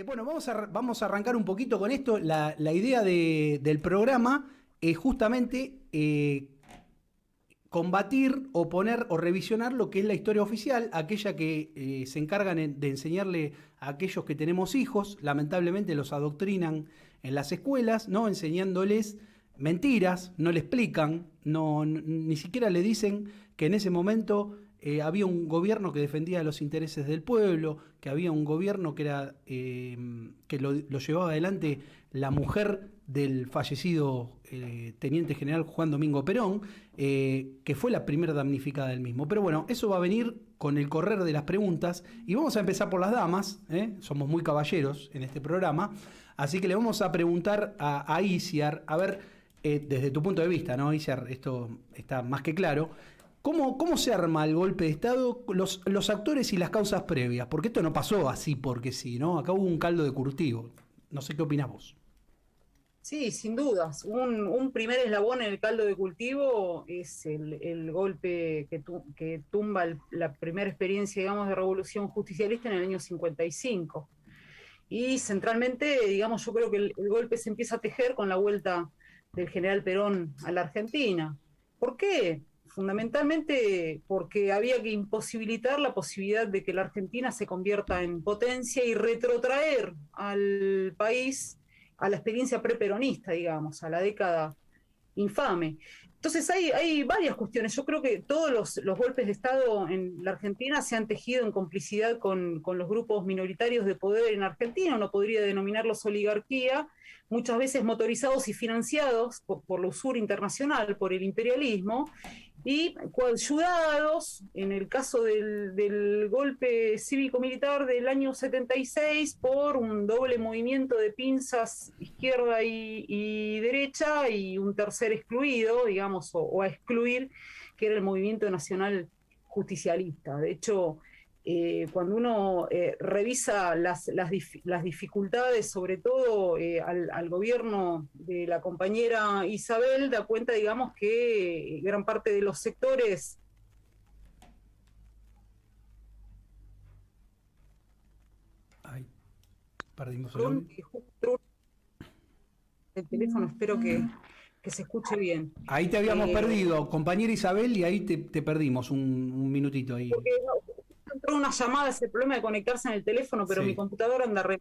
Bueno, vamos a arrancar un poquito con esto. La idea del programa es justamente combatir, oponer o revisionar lo que es la historia oficial, aquella que se encargan de enseñarle a aquellos que tenemos hijos. Lamentablemente los adoctrinan en las escuelas, ¿no? Enseñándoles mentiras, no le explican, ni siquiera le dicen que en ese momento había un gobierno que defendía los intereses del pueblo, que había un gobierno que era que lo llevaba adelante la mujer del fallecido teniente general Juan Domingo Perón, que fue la primera damnificada del mismo. Pero bueno, eso va a venir con el correr de las preguntas y vamos a empezar por las damas, somos muy caballeros en este programa, así que le vamos a preguntar a Isiar, a ver, desde tu punto de vista, ¿no, Isiar? Esto está más que claro. ¿Cómo se arma el golpe de Estado, los actores y las causas previas? Porque esto no pasó así porque sí, ¿no? Acá hubo un caldo de cultivo. No sé qué opinás vos. Sí, sin dudas. Un primer eslabón en el caldo de cultivo es el golpe que tumba la primera experiencia, digamos, de revolución justicialista en el año 55. Y centralmente, digamos, yo creo que el golpe se empieza a tejer con la vuelta del general Perón a la Argentina. ¿Por qué? Fundamentalmente porque había que imposibilitar la posibilidad de que la Argentina se convierta en potencia y retrotraer al país a la experiencia preperonista, digamos, a la década infame. Entonces hay varias cuestiones. Yo creo que todos los golpes de Estado en la Argentina se han tejido en complicidad con los grupos minoritarios de poder en Argentina, uno podría denominarlos oligarquía, muchas veces motorizados y financiados por la usura internacional, por el imperialismo, y coayudados, en el caso del golpe cívico-militar del año 76, por un doble movimiento de pinzas izquierda y derecha y un tercer excluido, digamos, o a excluir, que era el movimiento nacional justicialista. De hecho, cuando uno revisa las dificultades, sobre todo al gobierno de la compañera Isabel, da cuenta, digamos, que gran parte de los sectores... Ay, perdimos el audio. El teléfono, espero que se escuche bien. Ahí te habíamos perdido, compañera Isabel, y ahí te perdimos un minutito ahí. Porque entró una llamada, ese problema de conectarse en el teléfono, pero Sí. mi computadora anda re...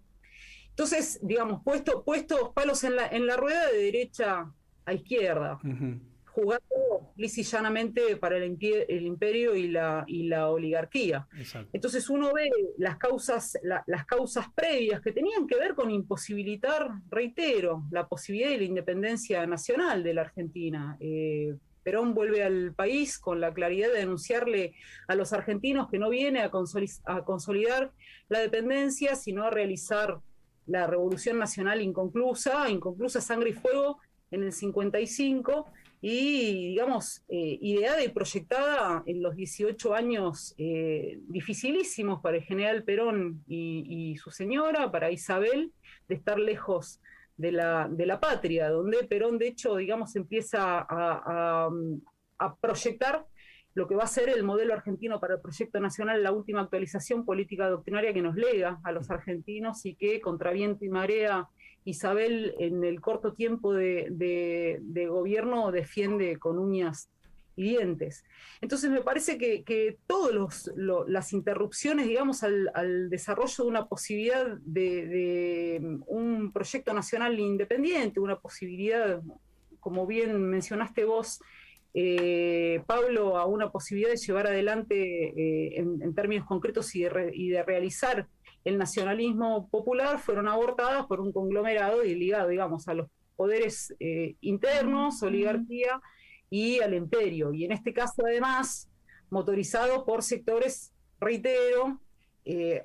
Entonces, digamos, puestos palos en la rueda de derecha a izquierda, Uh-huh. jugando lisa y llanamente para el imperio y la oligarquía. Exacto. Entonces uno ve las causas previas que tenían que ver con imposibilitar, reitero, la posibilidad de la independencia nacional de la Argentina. Perón vuelve al país con la claridad de denunciarle a los argentinos que no viene a consolidar la dependencia, sino a realizar la revolución nacional inconclusa sangre y fuego en el 55, y digamos, ideada y proyectada en los 18 años dificilísimos para el general Perón y su señora, para Isabel, de estar lejos de la patria, donde Perón, de hecho, digamos, empieza a proyectar lo que va a ser el modelo argentino para el proyecto nacional, la última actualización política doctrinaria que nos lega a los argentinos, y que contra viento y marea Isabel, en el corto tiempo de gobierno, defiende con uñas y dientes. Entonces me parece que todas las interrupciones, digamos, al desarrollo de una posibilidad de un proyecto nacional independiente, una posibilidad, como bien mencionaste vos, Pablo, a una posibilidad de llevar adelante en términos concretos y de realizar el nacionalismo popular, fueron abortadas por un conglomerado y ligado, digamos, a los poderes internos, oligarquía y al imperio. Y en este caso, además, motorizado por sectores, reitero,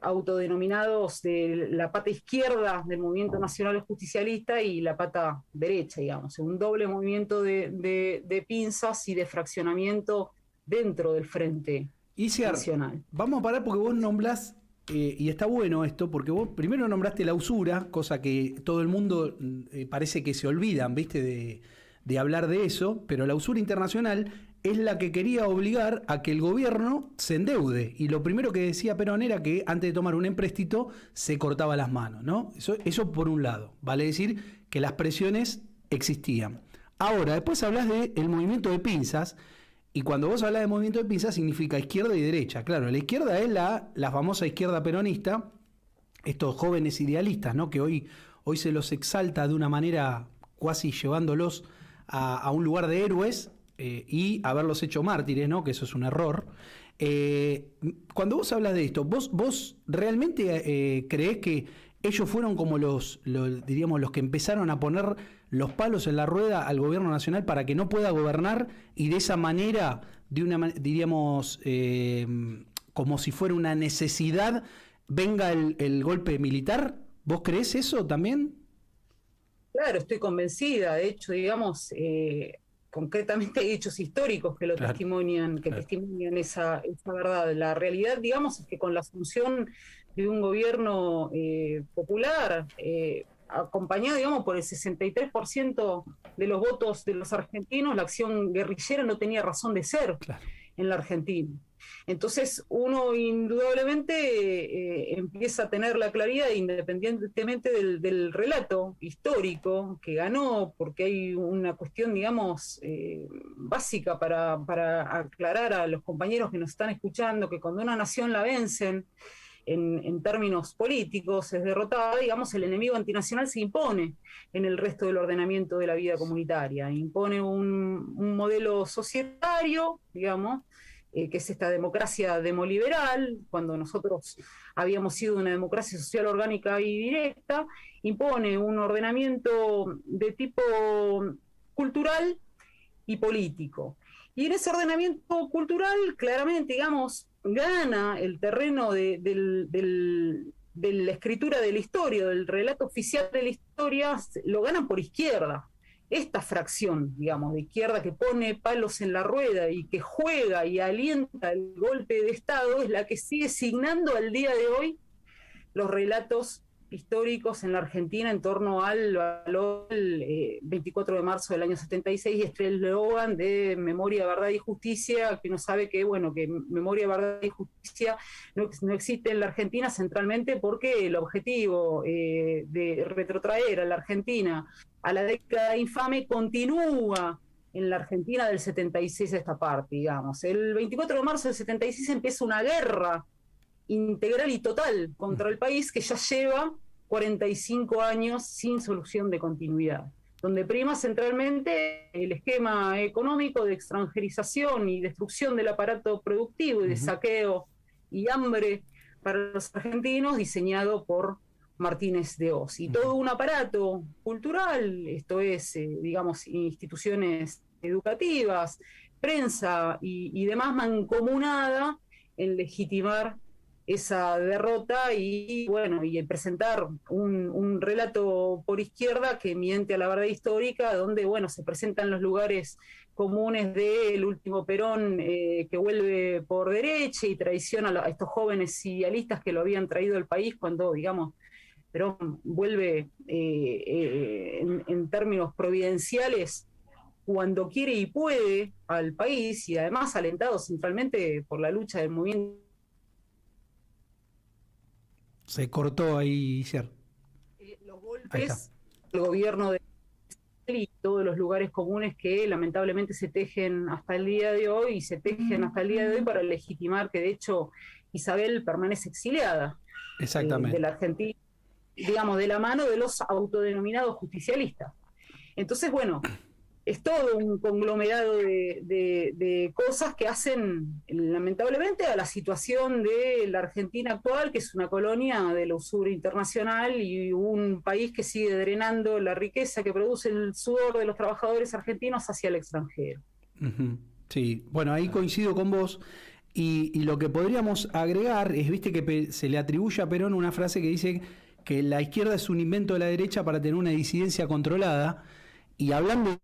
autodenominados de la pata izquierda del movimiento nacional justicialista y la pata derecha, digamos, un doble movimiento de pinzas y de fraccionamiento dentro del frente nacional. Vamos a parar porque vos nombrás, y está bueno esto, porque vos primero nombraste la usura, cosa que todo el mundo parece que se olvidan, ¿viste? De hablar de eso, pero la usura internacional es la que quería obligar a que el gobierno se endeude. Y lo primero que decía Perón era que antes de tomar un empréstito se cortaba las manos, ¿no? Eso por un lado. Vale decir que las presiones existían. Ahora, después hablas del movimiento de pinzas, y cuando vos hablas de movimiento de pinzas significa izquierda y derecha. Claro, la izquierda es la famosa izquierda peronista, estos jóvenes idealistas, ¿no? Que hoy se los exalta de una manera casi llevándolos a un lugar de héroes, y haberlos hecho mártires, ¿no? Que eso es un error. Cuando vos hablas de esto, ¿vos realmente creés que ellos fueron como diríamos, los que empezaron a poner los palos en la rueda al gobierno nacional para que no pueda gobernar, y de esa manera, diríamos, como si fuera una necesidad, venga el golpe militar? ¿Vos creés eso también? Claro, estoy convencida. De hecho, digamos, concretamente hay hechos históricos que lo Claro, testimonian, que claro. testimonian esa verdad. La realidad, digamos, es que con la asunción de un gobierno popular, acompañado, digamos, por el 63% de los votos de los argentinos, la acción guerrillera no tenía razón de ser Claro. en la Argentina. Entonces uno indudablemente empieza a tener la claridad, independientemente del relato histórico que ganó, porque hay una cuestión, digamos, básica para aclarar a los compañeros que nos están escuchando, que cuando una nación la vencen en términos políticos, es derrotada, digamos, el enemigo antinacional se impone en el resto del ordenamiento de la vida comunitaria, impone un modelo societario, digamos, que es esta democracia demoliberal, cuando nosotros habíamos sido una democracia social orgánica y directa, impone un ordenamiento de tipo cultural y político. Y en ese ordenamiento cultural, claramente, digamos, gana el terreno de la escritura de la historia, del relato oficial de la historia, lo ganan por izquierda. Esta fracción, digamos, de izquierda que pone palos en la rueda y que juega y alienta el golpe de Estado, es la que sigue signando al día de hoy los relatos históricos en la Argentina en torno al valor 24 de marzo del año 76 y este eslogan de memoria, verdad y justicia, que uno sabe que, bueno, que memoria, verdad y justicia no existe en la Argentina centralmente porque el objetivo de retrotraer a la Argentina a la década infame continúa en la Argentina del 76 a esta parte, digamos. El 24 de marzo del 76 empieza una guerra integral y total contra el país que ya lleva 45 años sin solución de continuidad, donde prima centralmente el esquema económico de extranjerización y destrucción del aparato productivo y de saqueo y hambre para los argentinos diseñado por Martínez de Oz. Y todo un aparato cultural, esto es, digamos, instituciones educativas, prensa y demás mancomunada en legitimar esa derrota y bueno, y presentar un relato por izquierda que miente a la verdad histórica, donde bueno, se presentan los lugares comunes del último Perón que vuelve por derecha y traiciona a estos jóvenes idealistas que lo habían traído al país cuando, digamos, Perón vuelve en términos providenciales cuando quiere y puede al país, y además alentado centralmente por la lucha del movimiento. Se cortó ahí, Cier. Los golpes, el gobierno de y todos los lugares comunes que lamentablemente se tejen hasta el día de hoy y se tejen hasta el día de hoy para legitimar que de hecho Isabel permanece exiliada de la Argentina, digamos, de la mano de los autodenominados justicialistas. Entonces, bueno, es todo un conglomerado de cosas que hacen, lamentablemente, a la situación de la Argentina actual, que es una colonia de la usura internacional y un país que sigue drenando la riqueza que produce el sudor de los trabajadores argentinos hacia el extranjero. Sí, bueno, ahí coincido con vos. Y lo que podríamos agregar es, viste, que se le atribuye a Perón una frase que dice que la izquierda es un invento de la derecha para tener una disidencia controlada. Y hablando,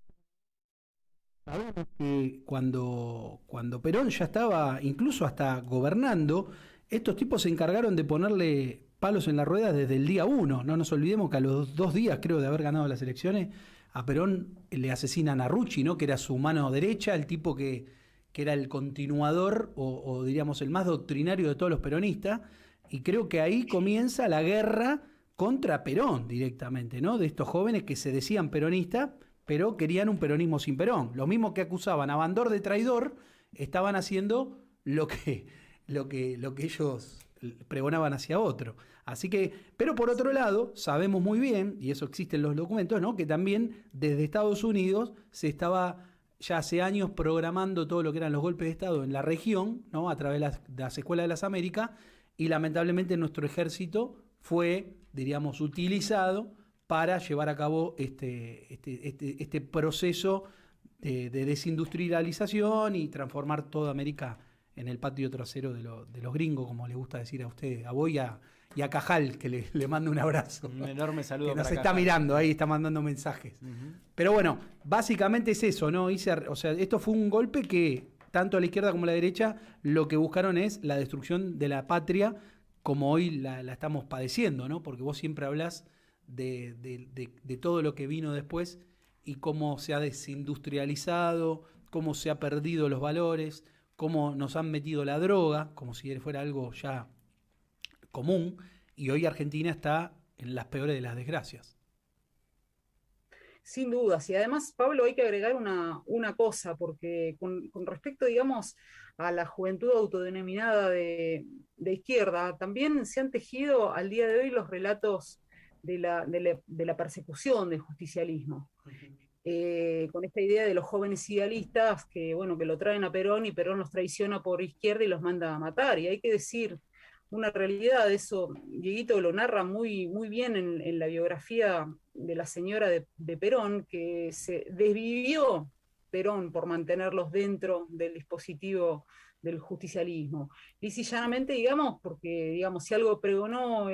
sabemos que cuando Perón ya estaba incluso hasta gobernando, estos tipos se encargaron de ponerle palos en las ruedas desde el día 1. No nos olvidemos que a los 2 días, creo, de haber ganado las elecciones, a Perón le asesinan a Rucci, ¿no? Que era su mano derecha, el tipo que que era el continuador o diríamos el más doctrinario de todos los peronistas, y creo que ahí comienza la guerra contra Perón directamente, ¿no? De estos jóvenes que se decían peronistas, pero querían un peronismo sin Perón. Los mismos que acusaban a Bandor de traidor estaban haciendo lo que ellos pregonaban hacia otro. Así que, pero por otro lado, sabemos muy bien, y eso existe en los documentos, ¿no? Que también desde Estados Unidos se estaba ya hace años programando todo lo que eran los golpes de Estado en la región, ¿no? A través de las escuelas de las Américas, y lamentablemente nuestro ejército fue, diríamos, utilizado para llevar a cabo este proceso de desindustrialización y transformar toda América en el patio trasero de los gringos, como le gusta decir a usted, a vos y a Cajal, que le mando un abrazo. Un enorme saludo. Que nos para está Cajal. mirando ahí, está mandando mensajes. Pero bueno, básicamente es eso, ¿no? O sea, esto fue un golpe que tanto a la izquierda como a la derecha lo que buscaron es la destrucción de la patria como hoy la estamos padeciendo, ¿no? Porque vos siempre hablás de todo lo que vino después y cómo se ha desindustrializado, cómo se ha perdido los valores, cómo nos han metido la droga, como si fuera algo ya común, y hoy Argentina está en las peores de las desgracias. Sin dudas. Y además, Pablo, hay que agregar una cosa, porque con respecto, digamos, a la juventud autodenominada de izquierda, también se han tejido al día de hoy los relatos de la persecución del justicialismo. Con esta idea de los jóvenes idealistas que, bueno, que lo traen a Perón y Perón los traiciona por izquierda y los manda a matar. Y hay que decir una realidad, eso Dieguito lo narra muy bien en la biografía de la señora de Perón, que se desvivió Perón por mantenerlos dentro del dispositivo del justicialismo. Lisa y llanamente, digamos, porque digamos, si algo pregonó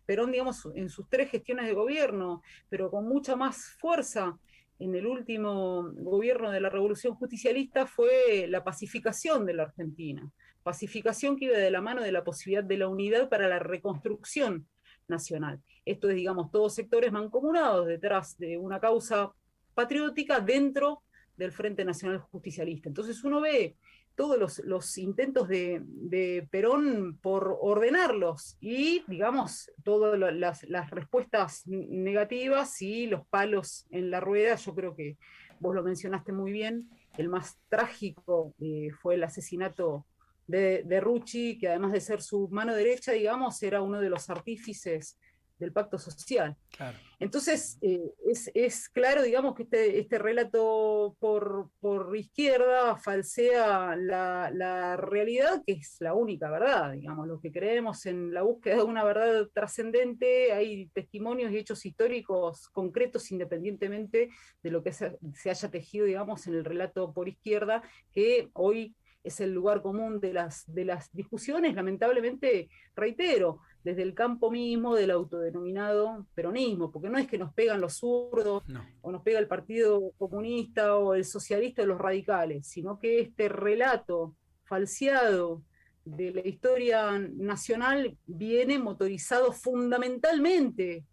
Perón, digamos, en sus 3 gestiones de gobierno, pero con mucha más fuerza en el último gobierno de la Revolución Justicialista, fue la pacificación de la Argentina. Pacificación que iba de la mano de la posibilidad de la unidad para la reconstrucción nacional. Esto es, digamos, todos sectores mancomunados detrás de una causa patriótica dentro del Frente Nacional Justicialista. Entonces uno ve todos los intentos de Perón por ordenarlos y, digamos, todas las respuestas negativas y los palos en la rueda. Yo creo que vos lo mencionaste muy bien. El más trágico fue el asesinato de Rucci, que además de ser su mano derecha, digamos, era uno de los artífices del pacto social. Claro. Entonces, es claro, digamos, que este relato por izquierda falsea la realidad, que es la única verdad, digamos, los que creemos en la búsqueda de una verdad trascendente, hay testimonios y hechos históricos concretos, independientemente de lo que se haya tejido, digamos, en el relato por izquierda, que hoy es el lugar común de las discusiones, lamentablemente, reitero, desde el campo mismo del autodenominado peronismo, porque no es que nos pegan los zurdos, No. o nos pega el Partido Comunista o el socialista de los radicales, sino que este relato falseado de la historia nacional viene motorizado fundamentalmente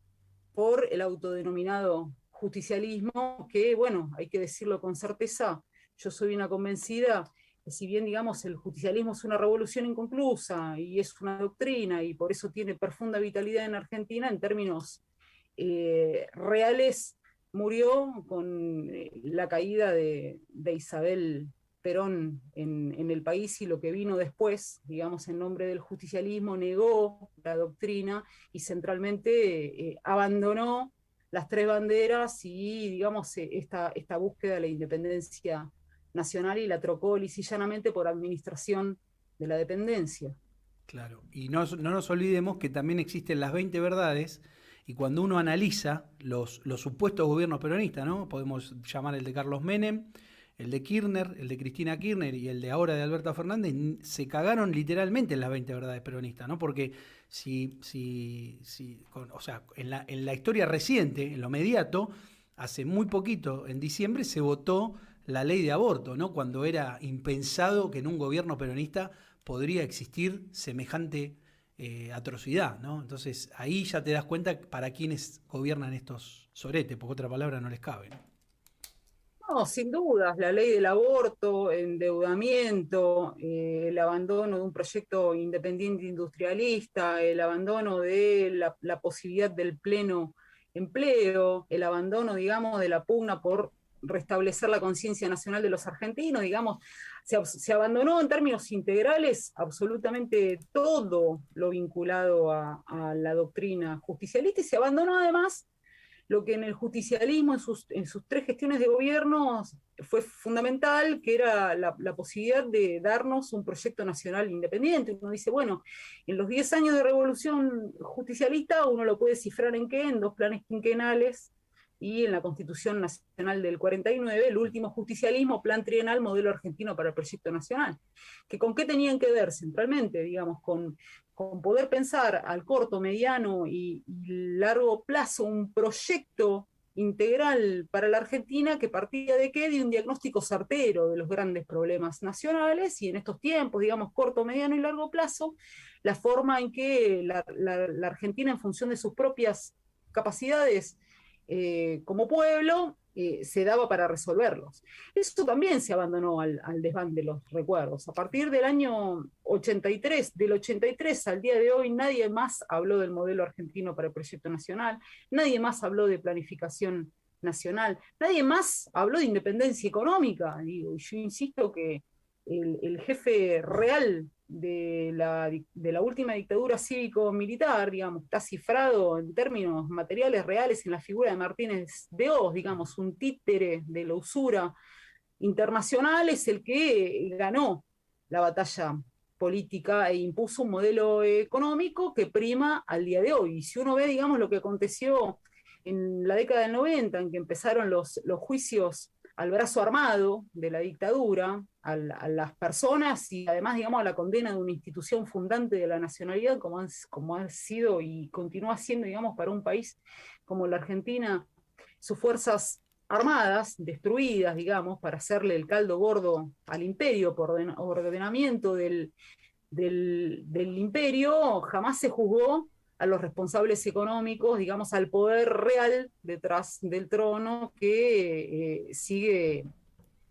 por el autodenominado justicialismo, que, bueno, hay que decirlo con certeza, yo soy una convencida que si bien, digamos, el justicialismo es una revolución inconclusa y es una doctrina y por eso tiene profunda vitalidad en Argentina, en términos reales, murió con la caída de Isabel Perón en el país, y lo que vino después, digamos, en nombre del justicialismo, negó la doctrina y centralmente abandonó las 3 banderas y, digamos, esta búsqueda de la independencia nacional, y la trocó lisa y llanamente por administración de la dependencia. Claro, y no nos olvidemos que también existen las 20 verdades, y cuando uno analiza los supuestos gobiernos peronistas, ¿no? Podemos llamar el de Carlos Menem, el de Kirchner, el de Cristina Kirchner y el de ahora de Alberto Fernández, se cagaron literalmente en las 20 verdades peronistas, ¿no? Porque o sea, en la historia reciente, en lo inmediato, hace muy poquito, en diciembre, se votó la ley de aborto, ¿no? Cuando era impensado que en un gobierno peronista podría existir semejante atrocidad, ¿no? Entonces ahí ya te das cuenta para quiénes gobiernan estos soretes, porque otra palabra no les cabe, ¿no? No, sin dudas, la ley del aborto, endeudamiento, el abandono de un proyecto independiente industrialista, el abandono de la posibilidad del pleno empleo, el abandono, digamos, de la pugna por restablecer la conciencia nacional de los argentinos, digamos, se abandonó en términos integrales absolutamente todo lo vinculado a la doctrina justicialista y se abandonó además lo que en el justicialismo, en sus tres gestiones de gobierno, fue fundamental, que era la posibilidad de darnos un proyecto nacional independiente. Uno dice, bueno, en los 10 años de revolución justicialista, uno lo puede cifrar en qué, en dos planes quinquenales, y en la Constitución Nacional del 49, el último justicialismo, plan trienal, modelo argentino para el proyecto nacional. ¿Que ¿Con qué tenían que ver centralmente? Digamos, con poder pensar al corto, mediano y largo plazo un proyecto integral para la Argentina que partía de qué? De un diagnóstico certero de los grandes problemas nacionales y en estos tiempos, digamos, corto, mediano y largo plazo, la forma en que la Argentina, en función de sus propias capacidades como pueblo, se daba para resolverlos. Eso también se abandonó al desván de los recuerdos. A partir del año 83, del 83 al día de hoy, nadie más habló del modelo argentino para el proyecto nacional, nadie más habló de planificación nacional, nadie más habló de independencia económica. Digo, yo insisto que el jefe real de la última dictadura cívico-militar, digamos, está cifrado en términos materiales reales en la figura de Martínez de Hoz, digamos, un títere de la usura internacional, es el que ganó la batalla política e impuso un modelo económico que prima al día de hoy. Y si uno ve, digamos, lo que aconteció en la década del 90, en que empezaron los juicios al brazo armado de la dictadura, a las personas y además, digamos, a la condena de una institución fundante de la nacionalidad, como ha sido y continúa siendo, digamos, para un país como la Argentina, sus fuerzas armadas, destruidas, digamos, para hacerle el caldo gordo al imperio por ordenamiento del imperio, jamás se juzgó a los responsables económicos, digamos, al poder real detrás del trono que sigue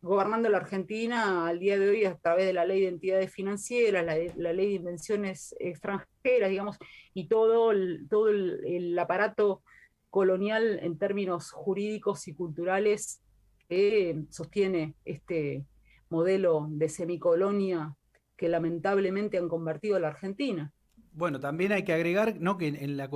gobernando la Argentina al día de hoy a través de la ley de entidades financieras, la ley de invenciones extranjeras, digamos, y todo el aparato colonial en términos jurídicos y culturales que sostiene este modelo de semicolonia que lamentablemente han convertido a la Argentina. Bueno, también hay que agregar, ¿no? Que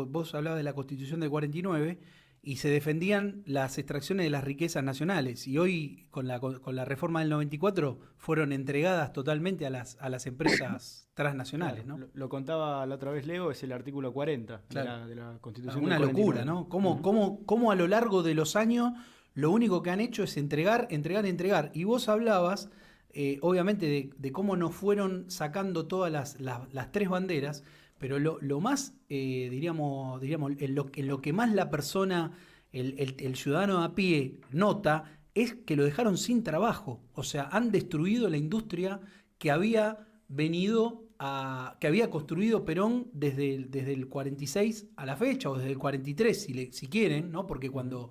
vos hablabas de la Constitución del 49 y se defendían las extracciones de las riquezas nacionales y hoy con la reforma del 94 fueron entregadas totalmente a las empresas transnacionales, Claro, ¿no? lo contaba la otra vez Leo, es el artículo 40 Claro. de la Constitución Una del locura, 49. ¿no? ¿Cómo, Ujú. cómo a lo largo de los años lo único que han hecho es entregar, entregar, entregar? Y vos hablabas, obviamente, de cómo nos fueron sacando todas las tres banderas, pero lo más, diríamos en lo que más la persona, el ciudadano a pie nota, es que lo dejaron sin trabajo. O sea, han destruido la industria que había que había construido Perón desde el 46 a la fecha, o desde el 43, si quieren, ¿no? Porque cuando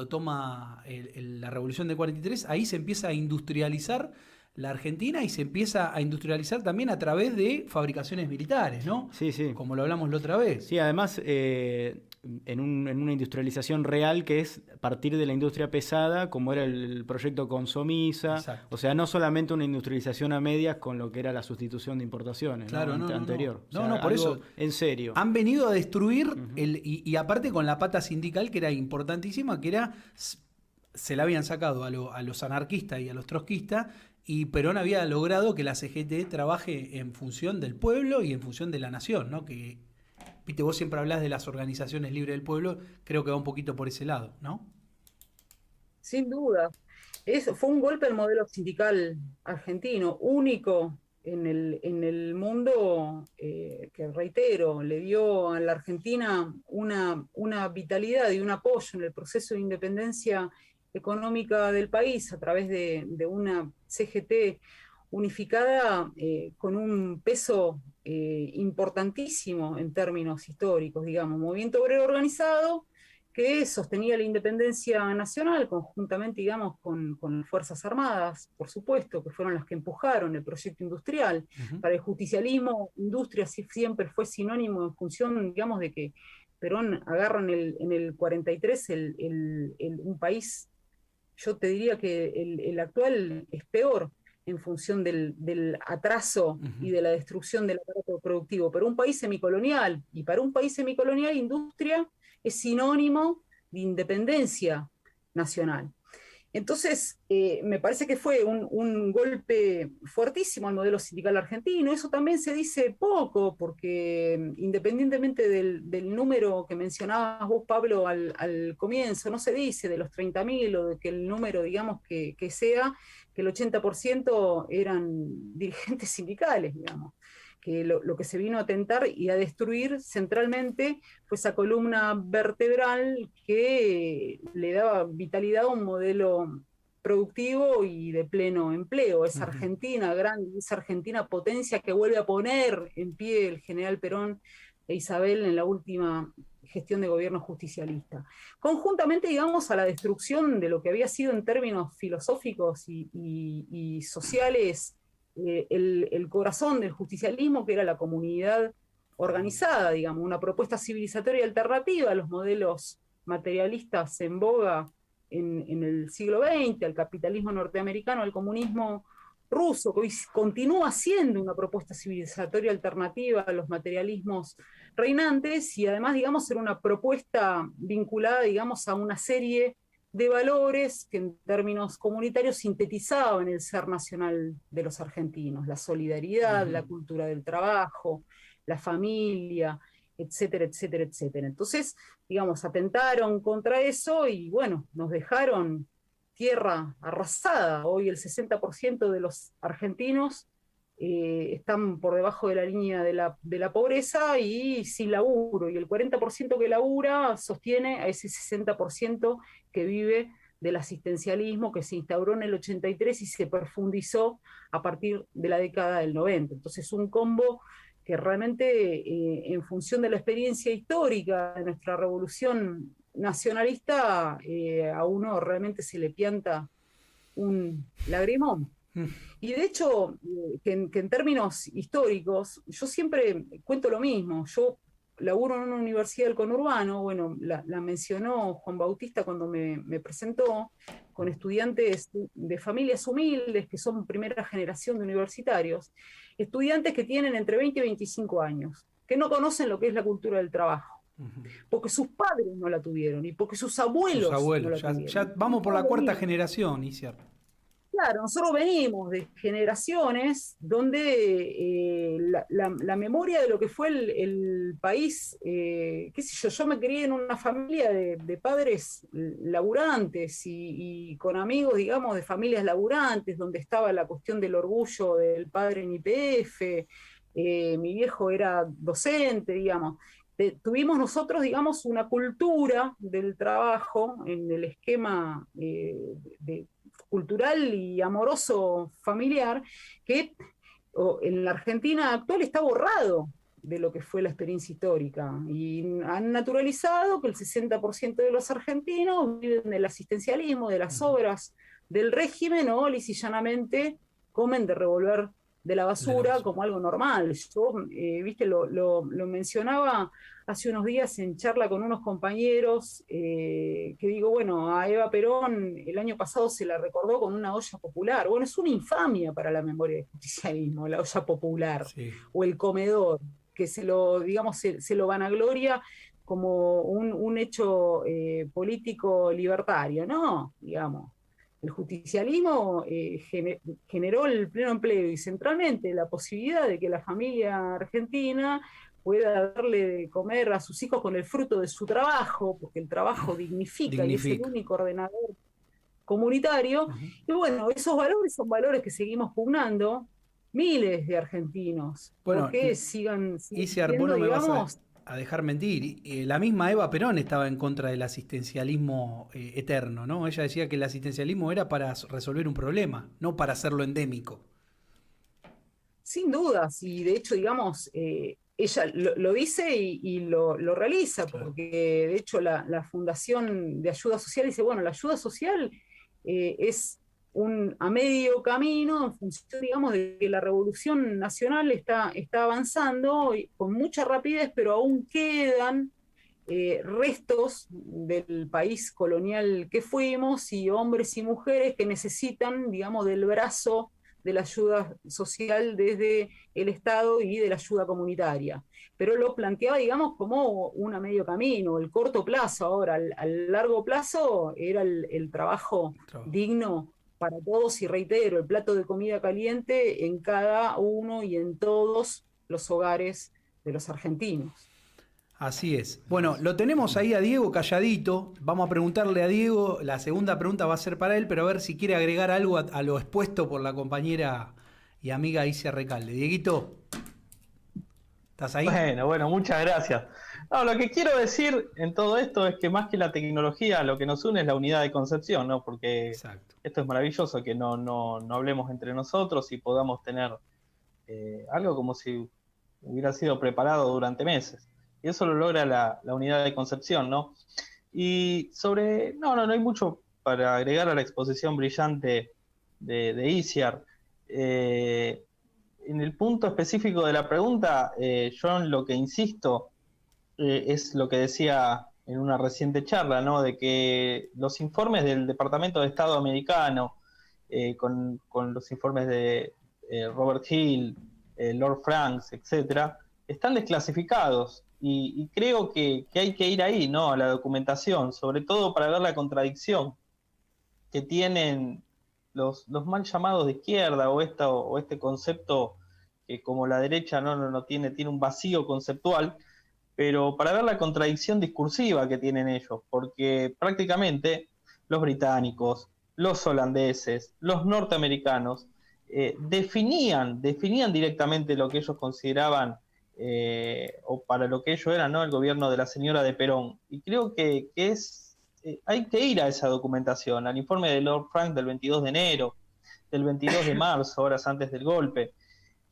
toma la revolución del 43, ahí se empieza a industrializar la Argentina y se empieza a industrializar también a través de fabricaciones militares, ¿no? Sí, sí. Como lo hablamos la otra vez. Sí, además, en una industrialización real que es partir de la industria pesada, como era el proyecto Consomisa. Exacto. O sea, no solamente una industrialización a medias con lo que era la sustitución de importaciones, Claro, ¿no? Anterior. No, O sea, no, por algo eso. en serio. Han venido a destruir, y aparte con la pata sindical que era importantísima, que era, se la habían sacado a los anarquistas y a los trotskistas, y Perón había logrado que la CGT trabaje en función del pueblo y en función de la nación, ¿no? Que, viste, vos siempre hablás de las organizaciones libres del pueblo, creo que va un poquito por ese lado, ¿no? Sin duda. Fue un golpe al modelo sindical argentino, único en el mundo, que reitero, le dio a la Argentina una vitalidad y un apoyo en el proceso de independencia económica del país a través de una CGT unificada con un peso importantísimo en términos históricos, digamos, movimiento obrero organizado que sostenía la independencia nacional conjuntamente, digamos, con las Fuerzas Armadas, por supuesto, que fueron las que empujaron el proyecto industrial. Para el justicialismo, industria siempre fue sinónimo en función, digamos, de que Perón agarra en el 43 un país, yo te diría que el actual es peor en función del atraso y de la destrucción del aparato productivo, pero un país semicolonial, y para un país semicolonial, industria es sinónimo de independencia nacional. Entonces, me parece que fue un golpe fuertísimo al modelo sindical argentino. Eso también se dice poco, porque independientemente del número que mencionabas vos, Pablo, al comienzo, no se dice de los 30.000 o de que el número, digamos, que sea, que el 80% eran dirigentes sindicales, digamos. Que lo que se vino a tentar y a destruir centralmente fue esa columna vertebral que le daba vitalidad a un modelo productivo y de pleno empleo. Esa Argentina grande, esa Argentina potencia que vuelve a poner en pie el general Perón e Isabel en la última gestión de gobierno justicialista. Conjuntamente, digamos, a la destrucción de lo que había sido en términos filosóficos y sociales el corazón del justicialismo, que era la comunidad organizada, digamos, una propuesta civilizatoria alternativa a los modelos materialistas en boga en el siglo XX, al capitalismo norteamericano, al comunismo ruso, que hoy continúa siendo una propuesta civilizatoria alternativa a los materialismos reinantes, y además, digamos, era una propuesta vinculada, digamos, a una serie de valores que en términos comunitarios sintetizaban el ser nacional de los argentinos, la solidaridad, la cultura del trabajo, la familia, etcétera, etcétera, etcétera. Entonces, digamos, atentaron contra eso y bueno, nos dejaron tierra arrasada. Hoy el 60% de los argentinos están por debajo de la línea de la pobreza y sin laburo, y el 40% que labura sostiene a ese 60% que vive del asistencialismo que se instauró en el 83 y se profundizó a partir de la década del 90. Entonces, un combo que realmente, en función de la experiencia histórica de nuestra revolución nacionalista, a uno realmente se le pianta un lagrimón. Y de hecho, que en términos históricos, yo siempre cuento lo mismo. Yo laburo en una universidad del conurbano, bueno, la mencionó Juan Bautista cuando me presentó, con estudiantes de familias humildes, que son primera generación de universitarios, estudiantes que tienen entre 20 y 25 años, que no conocen lo que es la cultura del trabajo, porque sus padres no la tuvieron, y porque sus abuelos no la tuvieron. Ya vamos por la cuarta generación, Iciar. Claro, nosotros venimos de generaciones donde la memoria de lo que fue el país, qué sé yo me crié en una familia de padres laburantes y con amigos, digamos, de familias laburantes, donde estaba la cuestión del orgullo del padre en YPF, mi viejo era docente, digamos. Tuvimos nosotros, digamos, una cultura del trabajo en el esquema cultural y amoroso familiar que en la Argentina actual está borrado de lo que fue la experiencia histórica, y han naturalizado que el 60% de los argentinos viven del asistencialismo, de las obras del régimen, o lisa y llanamente comen de revolver de la basura como algo normal. Yo, viste, lo mencionaba hace unos días en charla con unos compañeros, que digo, bueno, a Eva Perón el año pasado se la recordó con una olla popular. Bueno, es una infamia para la memoria del justicialismo, la olla popular, o el comedor, que se lo vanagloria como un hecho político libertario. No, digamos. El justicialismo generó el pleno empleo y centralmente la posibilidad de que la familia argentina pueda darle de comer a sus hijos con el fruto de su trabajo, porque el trabajo dignifica. Y es el único ordenador comunitario. Y bueno, esos valores son valores que seguimos pugnando miles de argentinos. Bueno, porque sigan siendo, no me vas a dejar mentir. La misma Eva Perón estaba en contra del asistencialismo eterno, ¿no? Ella decía que el asistencialismo era para resolver un problema, no para hacerlo endémico. Sin dudas, y de hecho, digamos, ella lo dice y lo realiza, porque de hecho la Fundación de Ayuda Social dice, bueno, la ayuda social es a medio camino en función, digamos, de que la revolución nacional está avanzando con mucha rapidez, pero aún quedan restos del país colonial que fuimos y hombres y mujeres que necesitan, digamos, del brazo de la ayuda social desde el Estado y de la ayuda comunitaria. Pero lo planteaba, digamos, como un a medio camino, el corto plazo. Ahora, al largo plazo era el trabajo digno para todos, y reitero, el plato de comida caliente en cada uno y en todos los hogares de los argentinos. Así es. Bueno, lo tenemos ahí a Diego calladito. Vamos a preguntarle a Diego. La segunda pregunta va a ser para él, pero a ver si quiere agregar algo a lo expuesto por la compañera y amiga Isia Recalde. Dieguito, ¿estás ahí? Bueno, muchas gracias. No, lo que quiero decir en todo esto es que más que la tecnología, lo que nos une es la unidad de concepción, ¿no? Porque Exacto. esto es maravilloso, que no hablemos entre nosotros y podamos tener algo como si hubiera sido preparado durante meses. Y eso lo logra la unidad de concepción, ¿no? Y no hay mucho para agregar a la exposición brillante de Iciar. En el punto específico de la pregunta, yo en lo que insisto es lo que decía en una reciente charla, ¿no? De que los informes del Departamento de Estado americano, con los informes de Robert Hill, Lord Franks, etcétera, están desclasificados. Y creo que hay que ir ahí, ¿no? A la documentación, sobre todo para ver la contradicción que tienen los mal llamados de izquierda o este concepto que como la derecha no tiene un vacío conceptual, pero para ver la contradicción discursiva que tienen ellos, porque prácticamente los británicos, los holandeses, los norteamericanos definían directamente lo que ellos consideraban o para lo que ellos eran, ¿no? El gobierno de la señora de Perón. Y creo que hay que ir a esa documentación, al informe de Lord Frank del 22 de enero, del 22 de marzo, horas antes del golpe.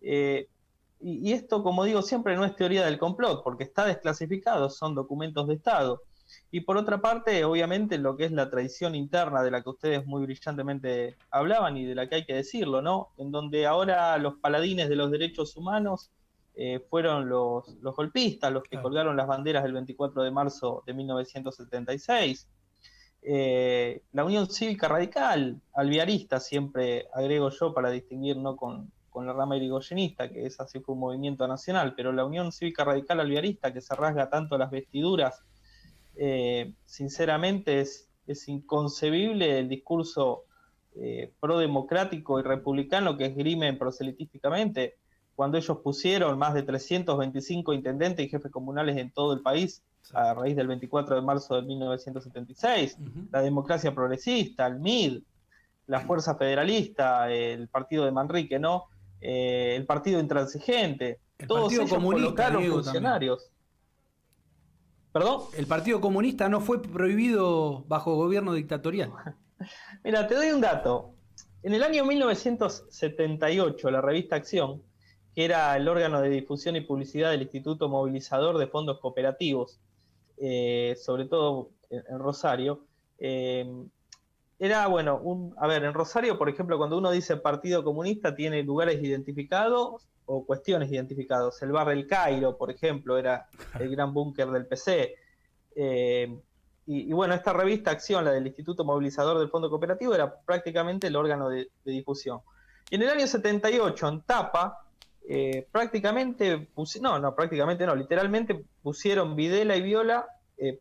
Y esto, como digo, siempre no es teoría del complot, porque está desclasificado, son documentos de Estado. Y por otra parte, obviamente, lo que es la tradición interna de la que ustedes muy brillantemente hablaban y de la que hay que decirlo, ¿no? En donde ahora los paladines de los derechos humanos fueron los golpistas, los que colgaron las banderas del 24 de marzo de 1976. La Unión Cívica Radical, alvearista, siempre agrego yo para distinguir, ¿no? con la rama irigoyenista, que es así, fue un movimiento nacional, pero la Unión Cívica Radical alvearista, que se rasga tanto las vestiduras, sinceramente es inconcebible el discurso prodemocrático y republicano que esgrimen proselitísticamente, cuando ellos pusieron más de 325 intendentes y jefes comunales en todo el país a raíz del 24 de marzo de 1976, la democracia progresista, el MID, la Fuerza Federalista, el partido de Manrique, ¿no? El partido intransigente, todos ellos colocaron funcionarios. También. ¿Perdón? El Partido Comunista no fue prohibido bajo gobierno dictatorial. Mira, te doy un dato. En el año 1978, la revista Acción, que era el órgano de difusión y publicidad del Instituto Movilizador de Fondos Cooperativos, sobre todo en Rosario, era, bueno, en Rosario, por ejemplo, cuando uno dice Partido Comunista, tiene lugares identificados o cuestiones identificadas. El bar El Cairo, por ejemplo, era el gran búnker del PC. Y bueno, esta revista Acción, la del Instituto Movilizador del Fondo Cooperativo, era prácticamente el órgano de difusión. Y en el año 78, en tapa, literalmente pusieron Videla y Viola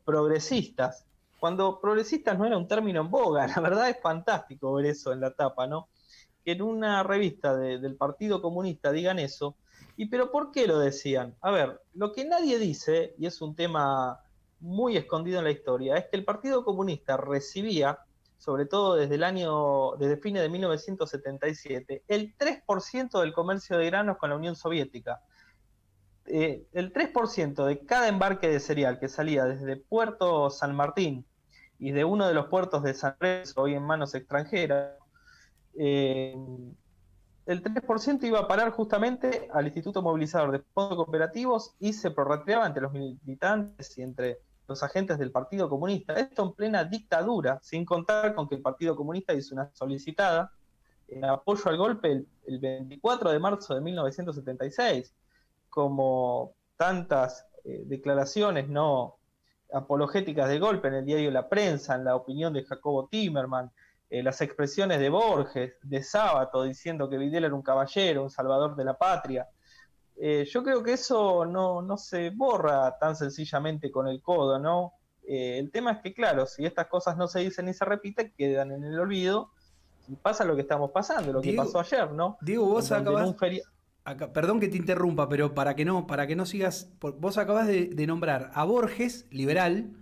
progresistas, cuando progresistas no era un término en boga. La verdad es fantástico ver eso en la tapa, ¿no? Que en una revista del Partido Comunista digan eso. ¿Pero por qué lo decían? A ver, lo que nadie dice, y es un tema muy escondido en la historia, es que el Partido Comunista recibía, sobre todo desde fines de 1977, el 3% del comercio de granos con la Unión Soviética. El 3% de cada embarque de cereal que salía desde Puerto San Martín y de uno de los puertos de San Lorenzo, hoy en manos extranjeras, el el 3% iba a parar justamente al Instituto Movilizador de Fondos Cooperativos y se prorrateaba entre los militantes y entre los agentes del Partido Comunista. Esto en plena dictadura, sin contar con que el Partido Comunista hizo una solicitada en apoyo al golpe el 24 de marzo de 1976, como tantas declaraciones no apologéticas del golpe en el diario La Prensa, en la opinión de Jacobo Timerman, las expresiones de Borges, de Sábato, diciendo que Videla era un caballero, un salvador de la patria. Yo creo que eso no se borra tan sencillamente con el codo, ¿no? El tema es que, claro, si estas cosas no se dicen ni se repiten, quedan en el olvido y pasa lo que estamos pasando, lo Diego, que pasó ayer, ¿no? Diego, vos acabás... Acá, perdón que te interrumpa, pero para que no sigas, vos acabás de nombrar a Borges, liberal,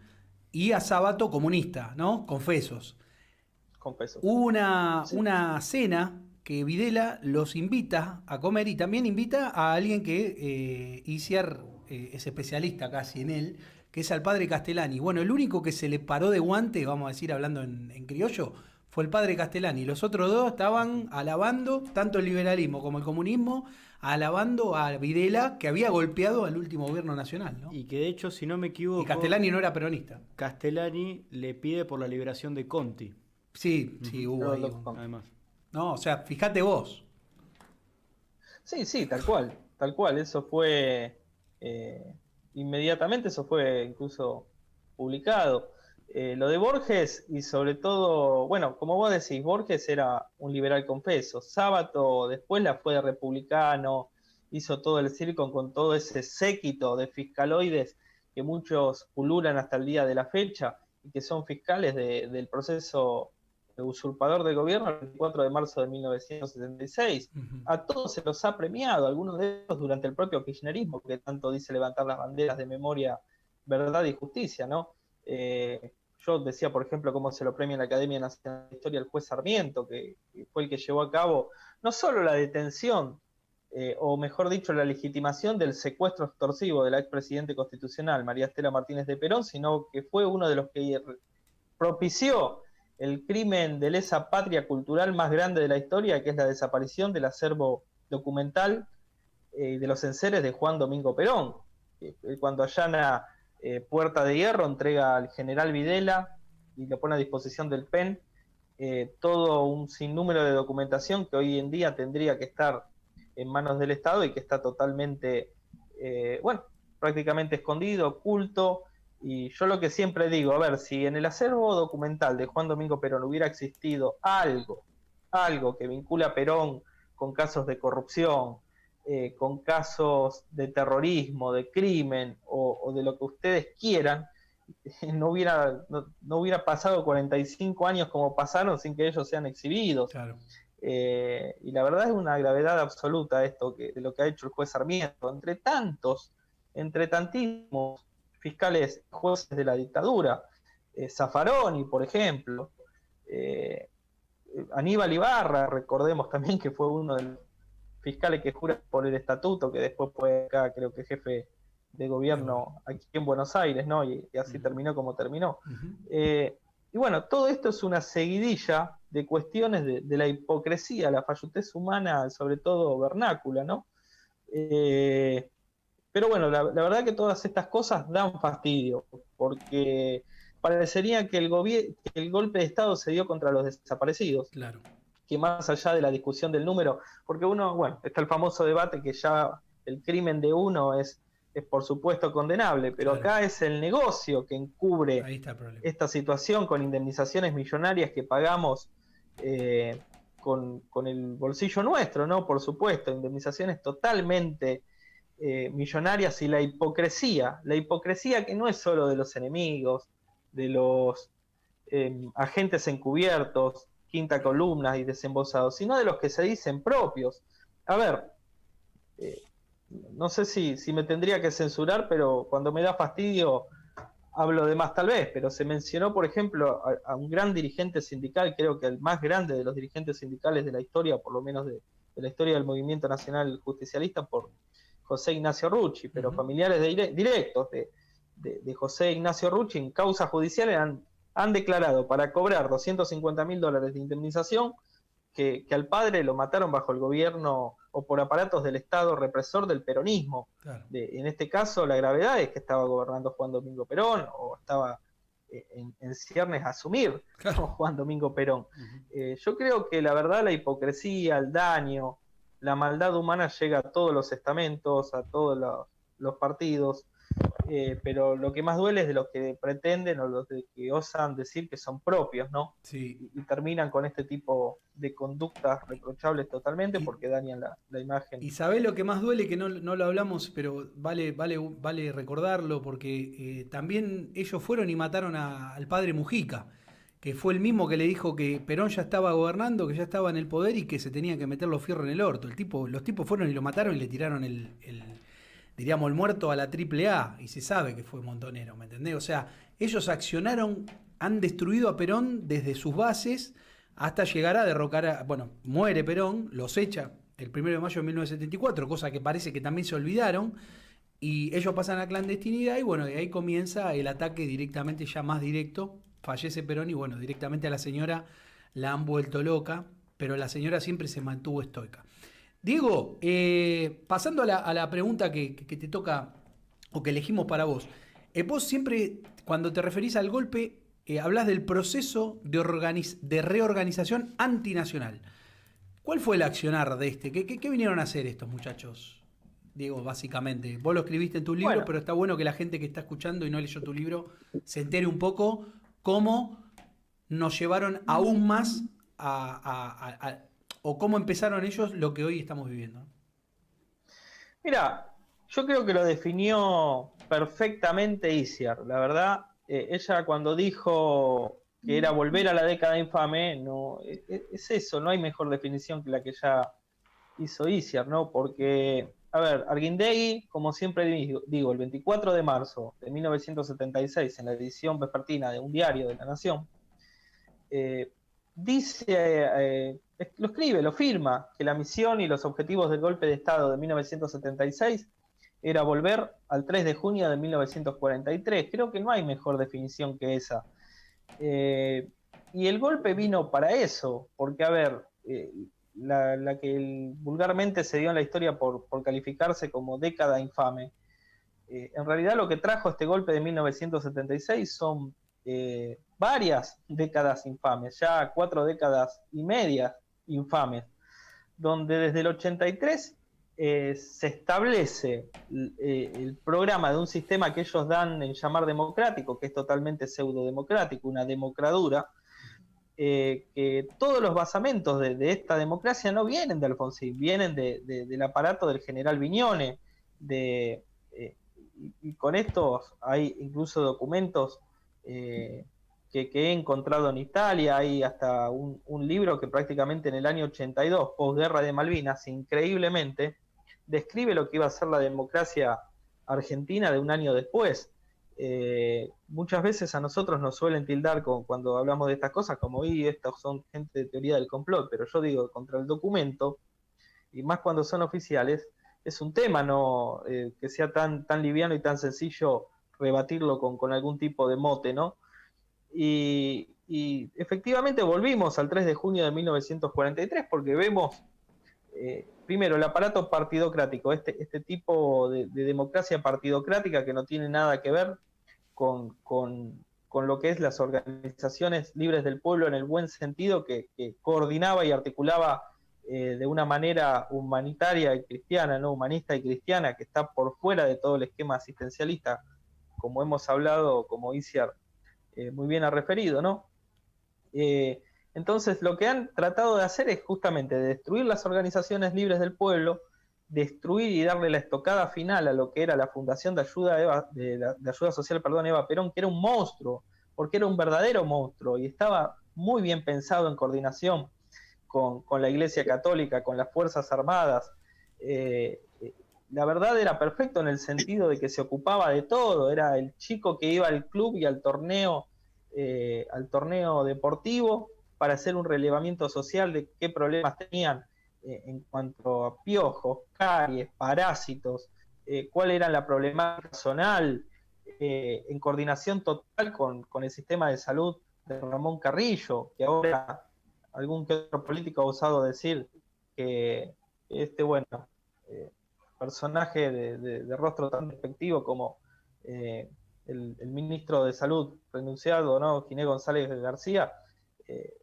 y a Sábato, comunista, ¿no? Confesos. Hubo una cena que Videla los invita a comer y también invita a alguien que Iciar es especialista casi en él, que es al padre Castellani. Bueno, el único que se le paró de guante, vamos a decir hablando en criollo, fue el padre Castellani. Los otros dos estaban alabando tanto el liberalismo como el comunismo, alabando a Videla, que había golpeado al último gobierno nacional, ¿no? Y que de hecho, si no me equivoco... Y Castellani no era peronista. Castellani le pide por la liberación de Conti. Sí, hubo ahí además. No, o sea, fíjate vos. Sí, tal cual. Eso fue inmediatamente, eso fue incluso publicado. Lo de Borges, y sobre todo, bueno, como vos decís, Borges era un liberal confeso. Sábato después la fue de republicano, hizo todo el circo con todo ese séquito de fiscaloides que muchos pululan hasta el día de la fecha y que son fiscales del proceso usurpador del gobierno el 24 de marzo de 1976. A todos se los ha premiado, algunos de ellos durante el propio kirchnerismo, que tanto dice levantar las banderas de memoria, verdad y justicia, ¿no? Yo decía, por ejemplo, cómo se lo premia en la Academia Nacional de Historia el juez Sarmiento, que fue el que llevó a cabo no solo la detención, o mejor dicho, la legitimación del secuestro extorsivo de la expresidente constitucional, María Estela Martínez de Perón, sino que fue uno de los que propició el crimen de lesa patria cultural más grande de la historia, que es la desaparición del acervo documental de los enseres de Juan Domingo Perón. Cuando allana Puerta de Hierro, entrega al general Videla y lo pone a disposición del PEN todo un sinnúmero de documentación que hoy en día tendría que estar en manos del Estado y que está totalmente, prácticamente escondido, oculto. Y yo lo que siempre digo, a ver, si en el acervo documental de Juan Domingo Perón hubiera existido algo que vincula a Perón con casos de corrupción, con casos de terrorismo, de crimen o de lo que ustedes quieran, no hubiera pasado 45 años como pasaron sin que ellos sean exhibidos. Claro. Y la verdad es una gravedad absoluta esto de lo que ha hecho el juez Sarmiento, entre tantísimos fiscales jueces de la dictadura, Zaffaroni, por ejemplo, Aníbal Ibarra, recordemos también que fue uno de los fiscales que jura por el estatuto, que después fue acá, creo que jefe de gobierno aquí en Buenos Aires, ¿no? Y así terminó como terminó. Y bueno, todo esto es una seguidilla de cuestiones de la hipocresía, la fallutez humana, sobre todo vernácula, ¿no? Pero bueno, la verdad que todas estas cosas dan fastidio, porque parecería que el golpe de Estado se dio contra los desaparecidos. Claro. Que más allá de la discusión del número, porque está el famoso debate que ya el crimen de uno es por supuesto condenable, pero claro, acá es el negocio que encubre esta situación con indemnizaciones millonarias que pagamos con el bolsillo nuestro, ¿no? Por supuesto, indemnizaciones totalmente millonarias, y la hipocresía que no es solo de los enemigos, de los agentes encubiertos, quinta columna y desembosados, sino de los que se dicen propios. A ver, no sé si me tendría que censurar, pero cuando me da fastidio hablo de más tal vez, pero se mencionó, por ejemplo, a un gran dirigente sindical, creo que el más grande de los dirigentes sindicales de la historia, por lo menos de la historia del movimiento nacional justicialista, por José Ignacio Rucci, pero familiares directos de José Ignacio Rucci en causas judiciales han declarado para cobrar $250.000 de indemnización que al padre lo mataron bajo el gobierno o por aparatos del Estado represor del peronismo. Claro. En este caso, la gravedad es que estaba gobernando Juan Domingo Perón, o estaba en ciernes a asumir, Claro. Juan Domingo Perón. Yo creo que la verdad, la hipocresía, el daño, la maldad humana llega a todos los estamentos, a todos los partidos, pero lo que más duele es de los que pretenden o los que osan decir que son propios, ¿no? Sí. Y terminan con este tipo de conductas reprochables totalmente porque dañan la imagen. Y sabés lo que más duele, que no lo hablamos, pero vale recordarlo, porque también ellos fueron y mataron al padre Mujica, que fue el mismo que le dijo que Perón ya estaba gobernando, que ya estaba en el poder y que se tenía que meter los fierros en el orto. Los tipos fueron y lo mataron y le tiraron diríamos, el muerto a la AAA, y se sabe que fue Montonero, ¿me entendés? O sea, ellos accionaron, han destruido a Perón desde sus bases hasta llegar a derrocar bueno, muere Perón, los echa el 1 de mayo de 1974, cosa que parece que también se olvidaron, y ellos pasan a clandestinidad, y bueno, de ahí comienza el ataque directamente, ya más directo, fallece Perón, y bueno, directamente a la señora la han vuelto loca, pero la señora siempre se mantuvo estoica. Diego, pasando a la pregunta que te toca, o que elegimos para vos, vos siempre, cuando te referís al golpe, hablas del proceso de reorganización antinacional. ¿Cuál fue el accionar de este? ¿Qué vinieron a hacer estos muchachos, Diego, básicamente? Vos lo escribiste en tu libro, pero está bueno que la gente que está escuchando y no leyó tu libro se entere un poco cómo nos llevaron aún más o cómo empezaron ellos lo que hoy estamos viviendo. Mira, yo creo que lo definió perfectamente Iciar. La verdad, ella cuando dijo que era volver a la década infame, no, es eso, no hay mejor definición que la que ya hizo Iciar, ¿no? Porque, a ver, Arguindegui, como siempre digo, el 24 de marzo de 1976, en la edición vespertina de un diario de La Nación, dice, lo escribe, lo firma, que la misión y los objetivos del golpe de Estado de 1976 era volver al 3 de junio de 1943. Creo que no hay mejor definición que esa. Y el golpe vino para eso, porque, a ver, la que vulgarmente se dio en la historia por calificarse como década infame, en realidad lo que trajo este golpe de 1976 son varias décadas infames, ya 4 décadas y media infames, donde desde el 83 se establece el programa de un sistema que ellos dan en llamar democrático, que es totalmente pseudodemocrático, una democradura, que todos los basamentos de esta democracia no vienen de Alfonsín, vienen del aparato del general Viñone, y con estos hay incluso documentos que he encontrado en Italia. Hay hasta un libro que prácticamente en el año 82, posguerra de Malvinas, increíblemente, describe lo que iba a ser la democracia argentina de un año después. Muchas veces a nosotros nos suelen tildar cuando hablamos de estas cosas como, estos son gente de teoría del complot, pero yo digo, contra el documento, y más cuando son oficiales, es un tema no que sea tan liviano y tan sencillo rebatirlo con algún tipo de mote, ¿no? Y efectivamente volvimos al 3 de junio de 1943 porque vemos, primero, el aparato partidocrático, este tipo de democracia partidocrática que no tiene nada que ver con lo que es las organizaciones libres del pueblo en el buen sentido, que coordinaba y articulaba de una manera humanitaria y cristiana, ¿no? Humanista y cristiana, que está por fuera de todo el esquema asistencialista, como hemos hablado, como Iciar muy bien ha referido, ¿no? Entonces lo que han tratado de hacer es justamente destruir las organizaciones libres del pueblo, destruir y darle la estocada final a lo que era la Fundación de Ayuda, de Ayuda Social, Eva Perón, que era un monstruo, porque era un verdadero monstruo y estaba muy bien pensado en coordinación con la Iglesia Católica, con las Fuerzas Armadas. La verdad era perfecto en el sentido de que se ocupaba de todo, era el chico que iba al club y al torneo deportivo para hacer un relevamiento social de qué problemas tenían en cuanto a piojos, caries, parásitos, cuál era la problemática personal, en coordinación total con el sistema de salud de Ramón Carrillo, que ahora algún que otro político ha osado decir que bueno, personaje de rostro tan despectivo como el ministro de Salud renunciado, ¿no? Giné González García,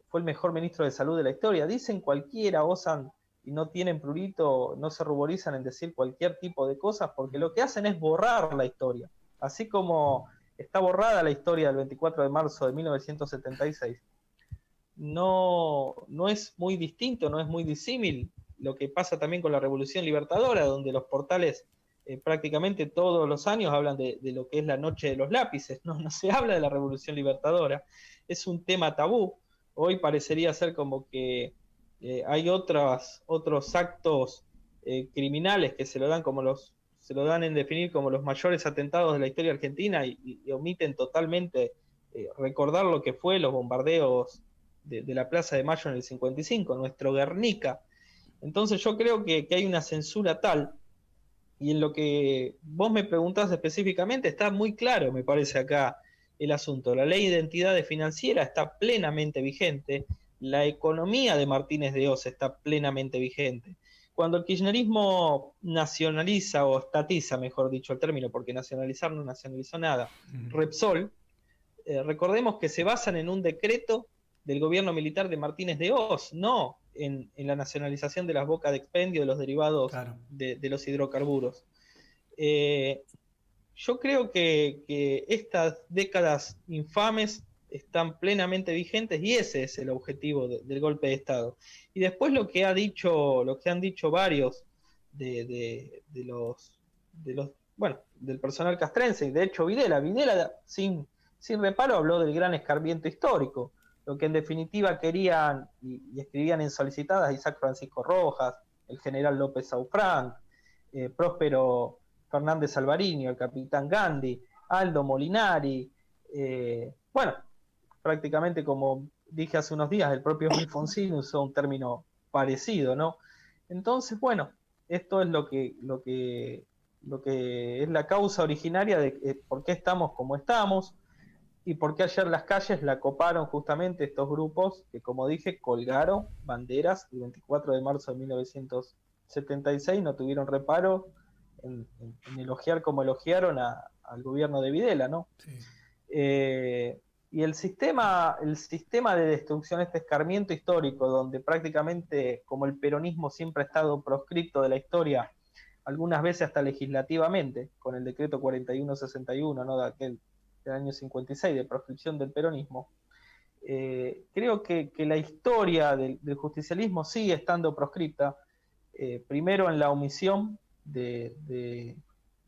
fue el mejor ministro de Salud de la historia. Dicen cualquiera, osan y no tienen prurito, no se ruborizan en decir cualquier tipo de cosas, porque lo que hacen es borrar la historia. Así como está borrada la historia del 24 de marzo de 1976. No es muy distinto, no es muy disímil lo que pasa también con la Revolución Libertadora, donde los portales prácticamente todos los años hablan de lo que es la noche de los lápices, no se habla de la Revolución Libertadora, es un tema tabú. Hoy parecería ser como que hay otros actos criminales que se lo dan en definir como los mayores atentados de la historia argentina y omiten totalmente recordar lo que fue los bombardeos de la Plaza de Mayo en el 55, nuestro Guernica. Entonces yo creo que hay una censura tal, y en lo que vos me preguntás específicamente está muy claro, me parece acá el asunto. La ley de identidades financieras está plenamente vigente, la economía de Martínez de Hoz está plenamente vigente. Cuando el kirchnerismo nacionaliza, o estatiza, mejor dicho el término, porque nacionalizar no nacionalizó nada, Repsol, recordemos que se basan en un decreto del gobierno militar de Martínez de Hoz, no en la nacionalización de las bocas de expendio de los derivados de los hidrocarburos. Yo creo que estas décadas infames están plenamente vigentes y ese es el objetivo del golpe de Estado. Y después lo que han dicho varios del personal castrense, y de hecho Videla sin reparo habló del gran escarmiento histórico, lo que en definitiva querían y escribían en solicitadas Isaac Francisco Rojas, el general López Saufranc, Próspero Fernández Alvarinho, el capitán Gandhi, Aldo Molinari, prácticamente como dije hace unos días, el propio Alfonsín usó un término parecido, ¿no? Entonces, esto es lo que es la causa originaria de por qué estamos como estamos, y por qué ayer las calles la coparon justamente estos grupos que, como dije, colgaron banderas el 24 de marzo de 1976, no tuvieron reparo en elogiar como elogiaron al gobierno de Videla, ¿no? Sí. Y el sistema de destrucción, este escarmiento histórico, donde prácticamente, como el peronismo siempre ha estado proscripto de la historia, algunas veces hasta legislativamente, con el decreto 4161, ¿no? del año 56, de proscripción del peronismo, creo que la historia del justicialismo sigue estando proscripta, primero en la omisión de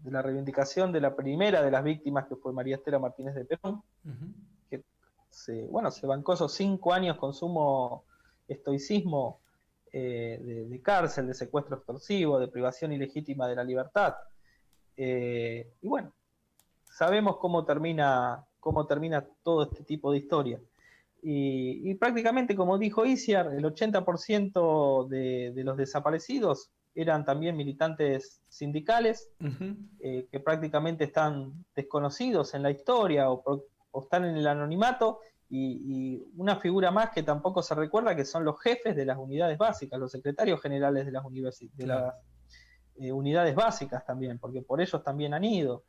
la reivindicación de la primera de las víctimas, que fue María Estela Martínez de Perón, que se bancó esos 5 años con sumo estoicismo de cárcel, de secuestro extorsivo, de privación ilegítima de la libertad. Y sabemos cómo termina todo este tipo de historia. Y prácticamente, como dijo Iciar, el 80% de los desaparecidos eran también militantes sindicales, que prácticamente están desconocidos en la historia o están en el anonimato, y una figura más que tampoco se recuerda, que son los jefes de las unidades básicas, los secretarios generales de las unidades básicas también, porque por ellos también han ido.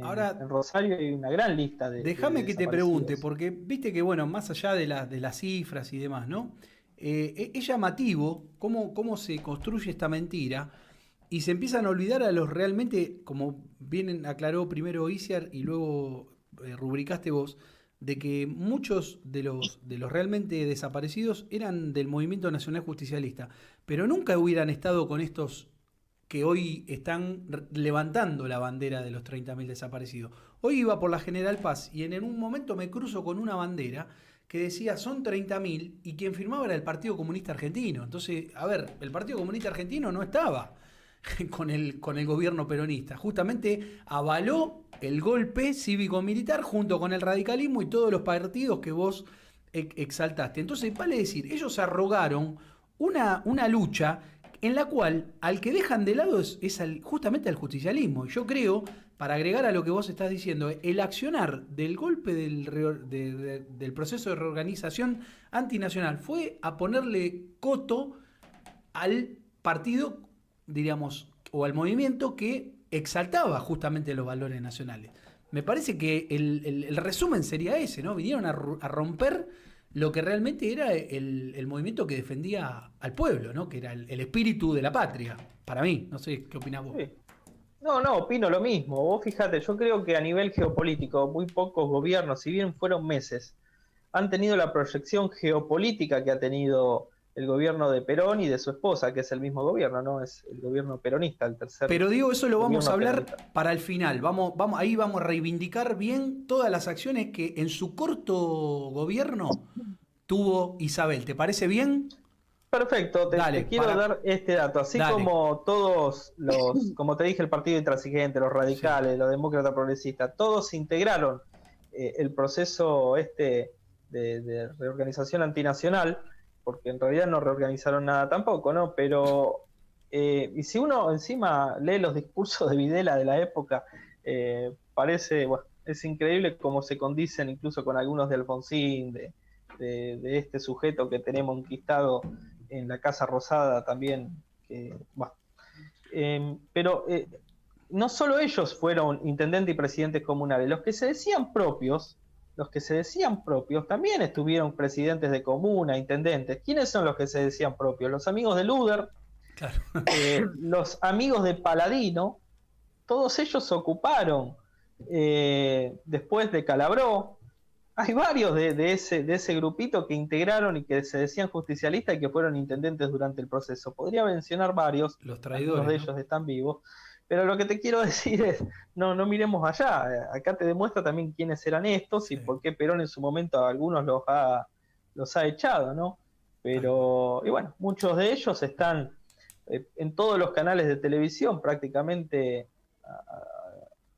Ahora, en Rosario hay una gran lista de... Déjame que te pregunte, porque viste que, más allá de las cifras y demás, ¿no? Es llamativo cómo se construye esta mentira y se empiezan a olvidar a los realmente, como bien aclaró primero Iciar y luego rubricaste vos, de que muchos de los realmente desaparecidos eran del Movimiento Nacional Justicialista, pero nunca hubieran estado con estos que hoy están levantando la bandera de los 30.000 desaparecidos. Hoy iba por la General Paz y en un momento me cruzo con una bandera que decía son 30.000 y quien firmaba era el Partido Comunista Argentino. Entonces, el Partido Comunista Argentino no estaba con el gobierno peronista. Justamente avaló el golpe cívico-militar junto con el radicalismo y todos los partidos que vos exaltaste. Entonces, vale decir, ellos arrogaron una lucha en la cual al que dejan de lado es justamente al justicialismo. Y yo creo para agregar a lo que vos estás diciendo, el accionar del golpe del proceso de reorganización antinacional fue a ponerle coto al partido, diríamos, o al movimiento que exaltaba justamente los valores nacionales. Me parece que el resumen sería ese, ¿no? Vinieron a romper lo que realmente era el movimiento que defendía al pueblo, ¿no? Que era el espíritu de la patria, para mí. No sé, ¿qué opinás vos? Sí. No, opino lo mismo. Vos fíjate, yo creo que a nivel geopolítico, muy pocos gobiernos, si bien fueron meses, han tenido la proyección geopolítica que ha tenido el gobierno de Perón y de su esposa, que es el mismo gobierno, ¿no? Es el gobierno peronista, el tercer. Pero digo, eso lo vamos a hablar peronista. para el final. Ahí vamos a reivindicar bien todas las acciones que en su corto gobierno tuvo Isabel. ¿Te parece bien? Perfecto, te quiero dar este dato. Así como todos como te dije, el partido intransigente, los radicales, los demócratas progresistas, todos se integraron el proceso de reorganización antinacional, porque en realidad no reorganizaron nada tampoco, ¿no? Pero, y si uno encima lee los discursos de Videla de la época, parece, bueno, es increíble cómo se condicen incluso con algunos de Alfonsín, de este sujeto que tenemos enquistado en la Casa Rosada también, bueno. Pero no solo ellos fueron intendentes y presidentes comunales, los que se decían propios también estuvieron presidentes de comuna, intendentes. ¿Quiénes son los que se decían propios? Los amigos de Luder, Claro. los amigos de Paladino, todos ellos ocuparon después de Calabró. Hay varios de ese grupito que integraron y que se decían justicialistas y que fueron intendentes durante el proceso. Podría mencionar varios, Los traidores, algunos de ellos están vivos, pero lo que te quiero decir es, no miremos allá. Acá te demuestra también quiénes eran estos y por qué Perón en su momento a algunos los ha echado, ¿no? Pero, y bueno, muchos de ellos están en todos los canales de televisión prácticamente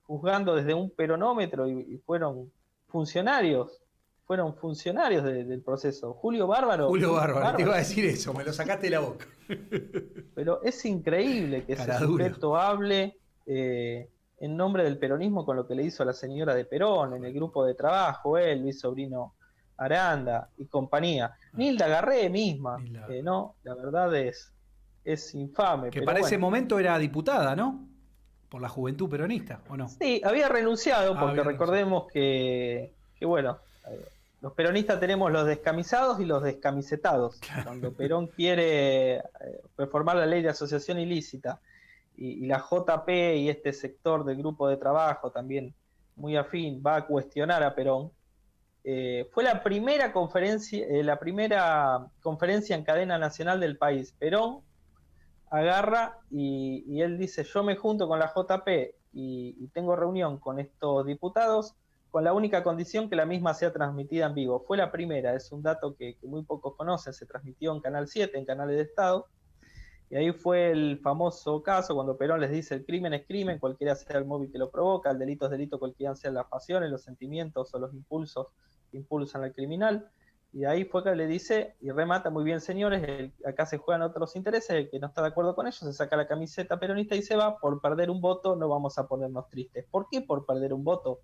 juzgando desde un peronómetro y fueron funcionarios del proceso. Julio Bárbaro, te iba a decir eso, me lo sacaste de la boca. Pero es increíble que ese sujeto hable en nombre del peronismo con lo que le hizo a la señora de Perón en el grupo de trabajo, él, Luis Sobrino Aranda y compañía. Nilda Garré misma, ¿no? La verdad es infame. Que pero para ese bueno. momento era diputada, ¿no? Por la Juventud Peronista, ¿o no? Sí, había renunciado, porque recordemos que bueno, los peronistas tenemos los descamisados y los descamisetados. Claro. Cuando Perón quiere reformar la ley de asociación ilícita y la JP y este sector del grupo de trabajo también muy afín va a cuestionar a Perón, fue la primera conferencia en cadena nacional del país. Perón agarra y él dice, yo me junto con la JP y tengo reunión con estos diputados con la única condición que la misma sea transmitida en vivo. Fue la primera, es un dato que muy pocos conocen, se transmitió en Canal 7, en canales de Estado, y ahí fue el famoso caso cuando Perón les dice, el crimen es crimen, cualquiera sea el móvil que lo provoca, el delito es delito, cualquiera sean las pasiones, los sentimientos o los impulsos que impulsan al criminal, y ahí fue que le dice, y remata, muy bien señores, acá se juegan otros intereses, el que no está de acuerdo con ellos se saca la camiseta peronista y se va, por perder un voto no vamos a ponernos tristes. ¿Por qué por perder un voto?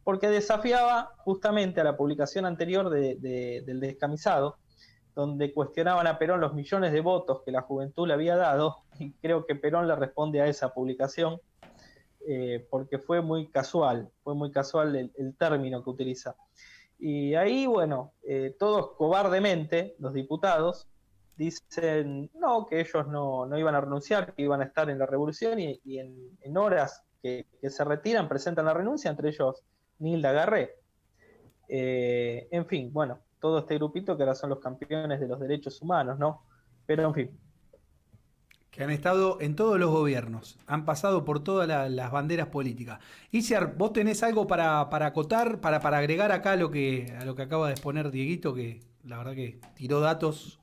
Porque desafiaba justamente a la publicación anterior del descamisado, donde cuestionaban a Perón los millones de votos que la juventud le había dado, y creo que Perón le responde a esa publicación, porque fue muy casual el término que utiliza. Y ahí, bueno, todos cobardemente, los diputados, dicen no, que ellos no iban a renunciar, que iban a estar en la revolución, y en horas que se retiran presentan la renuncia, entre ellos Nilda Garré. En fin, bueno, todo este grupito que ahora son los campeones de los derechos humanos, ¿no? Pero en fin. Que han estado en todos los gobiernos, han pasado por todas las banderas políticas. Iciar, ¿vos tenés algo para acotar, para agregar acá a lo que acaba de exponer Dieguito, que la verdad que tiró datos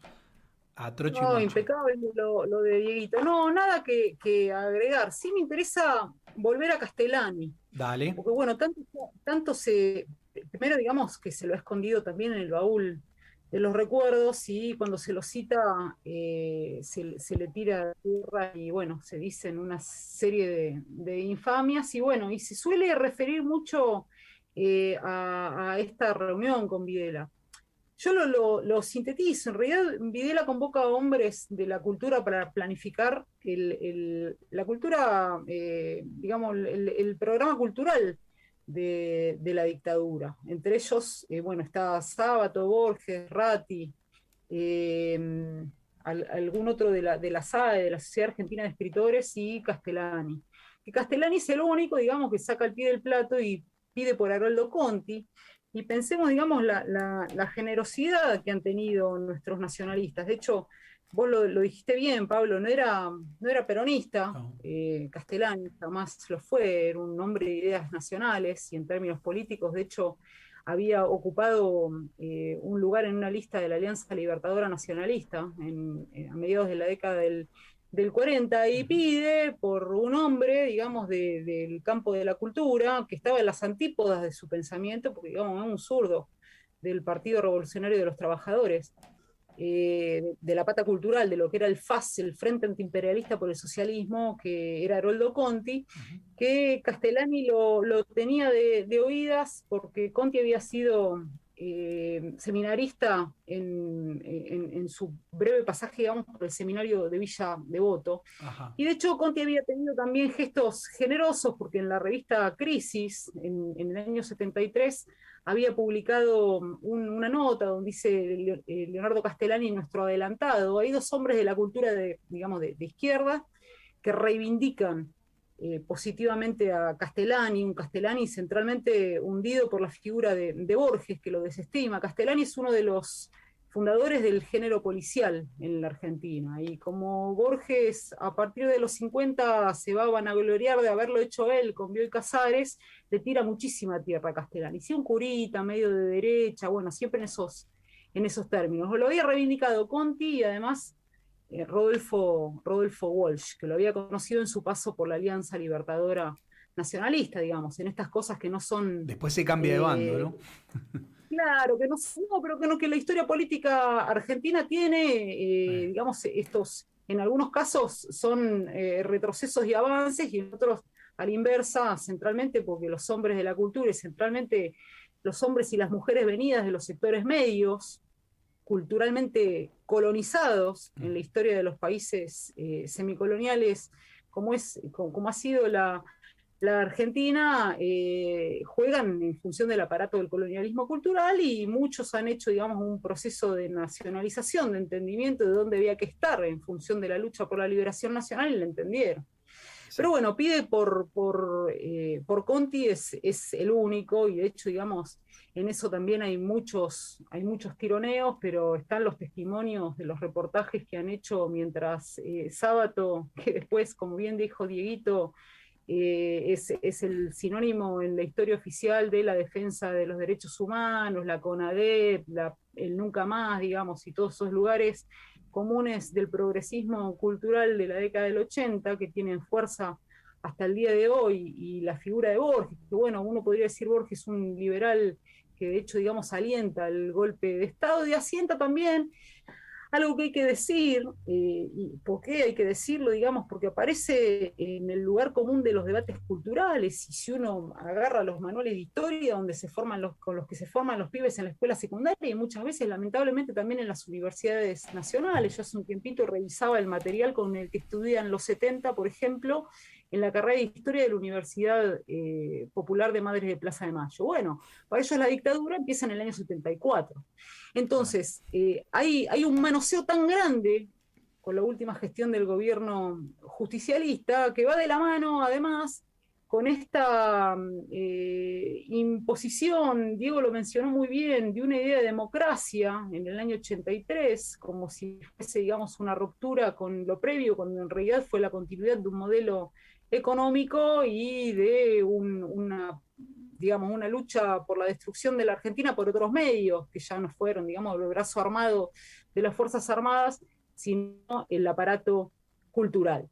a trocho y mocho? No, impecable lo de Dieguito. No, nada que agregar. Sí me interesa volver a Castellani. Dale. Porque bueno, tanto primero digamos que se lo ha escondido también en el baúl de los recuerdos, y cuando se lo cita se le tira a tierra y bueno, se dicen una serie de infamias y bueno, y se suele referir mucho a esta reunión con Videla. Yo lo sintetizo, en realidad Videla convoca a hombres de la cultura para planificar la cultura, digamos, el programa cultural de la dictadura. Entre ellos, bueno, está Sábato, Borges, Ratti, algún otro de la SAE, de la Sociedad Argentina de Escritores, y Castellani. Que Castellani es el único, digamos, que saca el pie del plato y pide por Haroldo Conti, y pensemos, digamos, la generosidad que han tenido nuestros nacionalistas. De hecho, vos lo dijiste bien, Pablo, no era peronista, No. Castellani jamás lo fue, era un hombre de ideas nacionales y en términos políticos, de hecho, había ocupado un lugar en una lista de la Alianza Libertadora Nacionalista a mediados de la década del 40, y pide por un hombre, digamos, del campo de la cultura, que estaba en las antípodas de su pensamiento, porque, digamos, es un zurdo del Partido Revolucionario de los Trabajadores, de la pata cultural, de lo que era el FAS, el Frente Antiimperialista por el Socialismo, que era Haroldo Conti, que Castellani lo tenía de oídas, porque Conti había sido seminarista en su breve pasaje, digamos, por el seminario de Villa Devoto. Ajá. Y de hecho Conti había tenido también gestos generosos, porque en la revista Crisis, en el año 73, había publicado una nota donde dice Leonardo Castellani, nuestro adelantado. Hay dos hombres de la cultura digamos, de izquierda que reivindican positivamente a Castellani, un Castellani centralmente hundido por la figura de Borges, que lo desestima. Castellani es uno de los fundadores del género policial en la Argentina, y como Borges a partir de los 50 se va a vanagloriar de haberlo hecho él con Bioy Casares, le tira muchísima tierra a Castellani. Sí, un curita medio de derecha, bueno, siempre en esos términos. Lo había reivindicado Conti, y además Rodolfo Walsh, que lo había conocido en su paso por la Alianza Libertadora Nacionalista, digamos, en estas cosas que no son... Después se cambia de bando, ¿no? Claro, que que la historia política argentina tiene, digamos, en algunos casos son retrocesos y avances, y en otros a la inversa, centralmente porque los hombres de la cultura, y centralmente los hombres y las mujeres venidas de los sectores medios, culturalmente colonizados en la historia de los países semicoloniales, como ha sido la Argentina, juegan en función del aparato del colonialismo cultural, y muchos han hecho, digamos, un proceso de nacionalización, de entendimiento de dónde había que estar en función de la lucha por la liberación nacional, y lo entendieron. Sí. Pero bueno, pide por Conti, es el único, y de hecho, digamos, en eso también hay muchos tironeos, pero están los testimonios de los reportajes que han hecho mientras Sábato, que después, como bien dijo Dieguito, es el sinónimo en la historia oficial de la defensa de los derechos humanos, la CONADEP, el Nunca Más, digamos, y todos esos lugares comunes del progresismo cultural de la década del 80, que tienen fuerza hasta el día de hoy, y la figura de Borges, que bueno, uno podría decir Borges es un liberal que de hecho, digamos, alienta el golpe de Estado, y asienta también algo que hay que decir, y por qué hay que decirlo, digamos, porque aparece en el lugar común de los debates culturales, y si uno agarra los manuales de historia donde con los que se forman los pibes en la escuela secundaria, y muchas veces, lamentablemente, también en las universidades nacionales. Yo hace un tiempito revisaba el material con el que estudian los 70, por ejemplo, en la carrera de Historia de la Universidad Popular de Madres de Plaza de Mayo. Bueno, para ellos la dictadura empieza en el año 74. Entonces, hay un manoseo tan grande con la última gestión del gobierno justicialista, que va de la mano, además, con esta imposición, Diego lo mencionó muy bien, de una idea de democracia en el año 83, como si fuese, digamos, una ruptura con lo previo, cuando en realidad fue la continuidad de un modelo económico y de una lucha por la destrucción de la Argentina por otros medios, que ya no fueron, digamos, el brazo armado de las Fuerzas Armadas, sino el aparato cultural.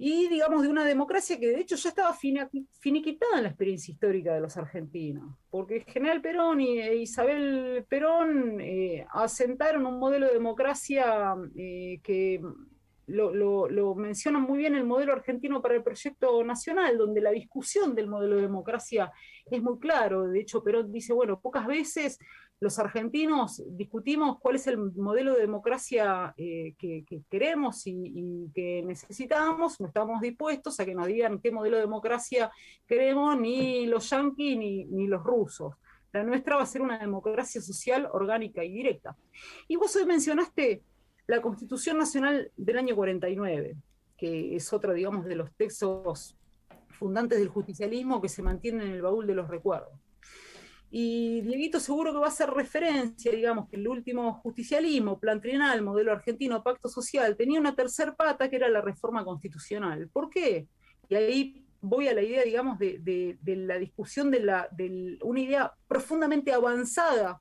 y digamos de una democracia que de hecho ya estaba finiquitada en la experiencia histórica de los argentinos, porque el general Perón e Isabel Perón asentaron un modelo de democracia que lo mencionan muy bien, el modelo argentino para el proyecto nacional, donde la discusión del modelo de democracia es muy claro. De hecho, Perón dice, bueno, pocas veces los argentinos discutimos cuál es el modelo de democracia que queremos y que necesitamos. No estamos dispuestos a que nos digan qué modelo de democracia queremos, ni los yanquis ni los rusos. La nuestra va a ser una democracia social, orgánica y directa. Y vos hoy mencionaste la Constitución Nacional del año 49, que es otro, digamos, de los textos fundantes del justicialismo que se mantienen en el baúl de los recuerdos. Y Dieguito seguro que va a hacer referencia, digamos, que el último justicialismo, plan trienal, modelo argentino, pacto social, tenía una tercer pata que era la reforma constitucional. ¿Por qué? Y ahí voy a la idea, digamos, de la discusión de una idea profundamente avanzada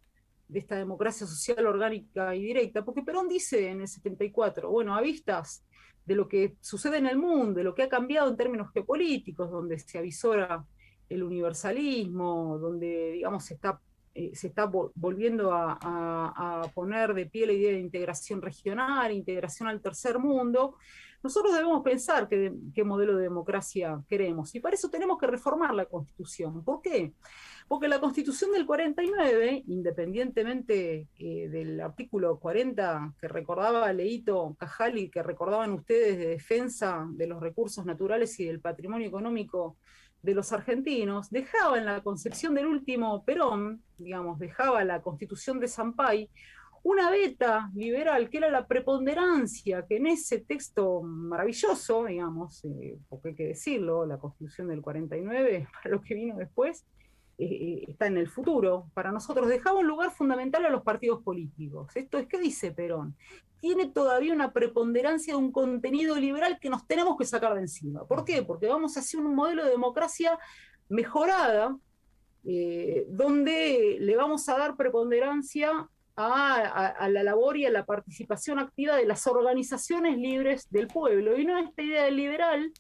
de esta democracia social orgánica y directa, porque Perón dice en el 74, bueno, a vistas de lo que sucede en el mundo, de lo que ha cambiado en términos geopolíticos, donde se avisora el universalismo, donde, digamos, se está volviendo a poner de pie la idea de integración regional, integración al tercer mundo, nosotros debemos pensar qué modelo de democracia queremos, y para eso tenemos que reformar la Constitución. ¿Por qué? Porque la Constitución del 49, independientemente del artículo 40 que recordaba Leito Cajali, que recordaban ustedes de defensa de los recursos naturales y del patrimonio económico de los argentinos, dejaba en la concepción del último Perón, digamos, dejaba la Constitución de Sampay, una veta liberal, que era la preponderancia, que en ese texto maravilloso, digamos, porque hay que decirlo, la Constitución del 49, para lo que vino después, está en el futuro, para nosotros dejaba un lugar fundamental a los partidos políticos. Esto es, ¿qué dice Perón? Tiene todavía una preponderancia de un contenido liberal que nos tenemos que sacar de encima. ¿Por qué? Porque vamos hacia un modelo de democracia mejorada, donde le vamos a dar preponderancia a la labor y a la participación activa de las organizaciones libres del pueblo, y no esta idea liberal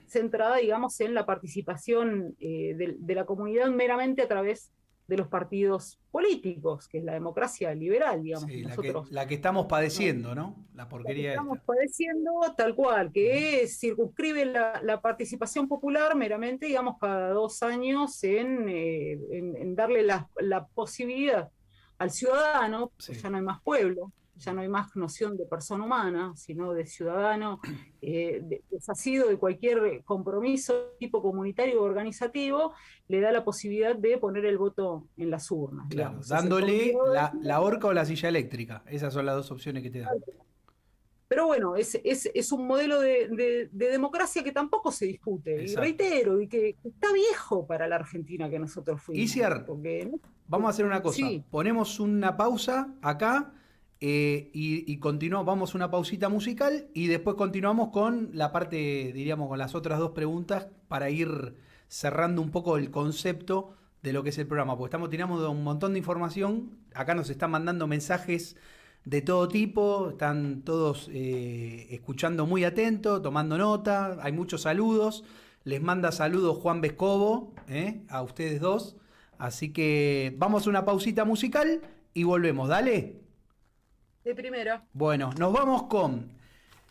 centrada, digamos, en la participación de la comunidad meramente a través de los partidos políticos, que es la democracia liberal, digamos. Sí, nosotros, la que estamos padeciendo, ¿no? La porquería estamos esta. padeciendo tal cual, que circunscribe la participación popular meramente, digamos, cada 2 años en darle la posibilidad al ciudadano, Sí. ya no hay más pueblo, ya no hay más noción de persona humana, sino de ciudadano desasido de cualquier compromiso tipo comunitario o organizativo, le da la posibilidad de poner el voto en las urnas. Claro, Digamos. dándole la horca o la silla eléctrica. Esas son las dos opciones que te dan. Pero bueno, es un modelo de democracia que tampoco se discute. Exacto. Y reitero, y que está viejo para la Argentina que nosotros fuimos. Iciar, vamos a hacer una cosa. Sí. Ponemos una pausa acá y continuamos. Vamos a una pausita musical y después continuamos con la parte, diríamos, con las otras 2 preguntas para ir cerrando un poco el concepto de lo que es el programa. Porque estamos tirando un montón de información. Acá nos están mandando mensajes de todo tipo, están todos escuchando muy atentos, tomando nota, hay muchos saludos, les manda saludos Juan Vescovo, a ustedes dos, así que vamos a una pausita musical y volvemos, dale. De primera. Bueno, nos vamos con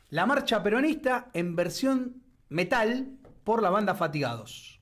La Marcha Peronista en versión metal por la banda Fatigados.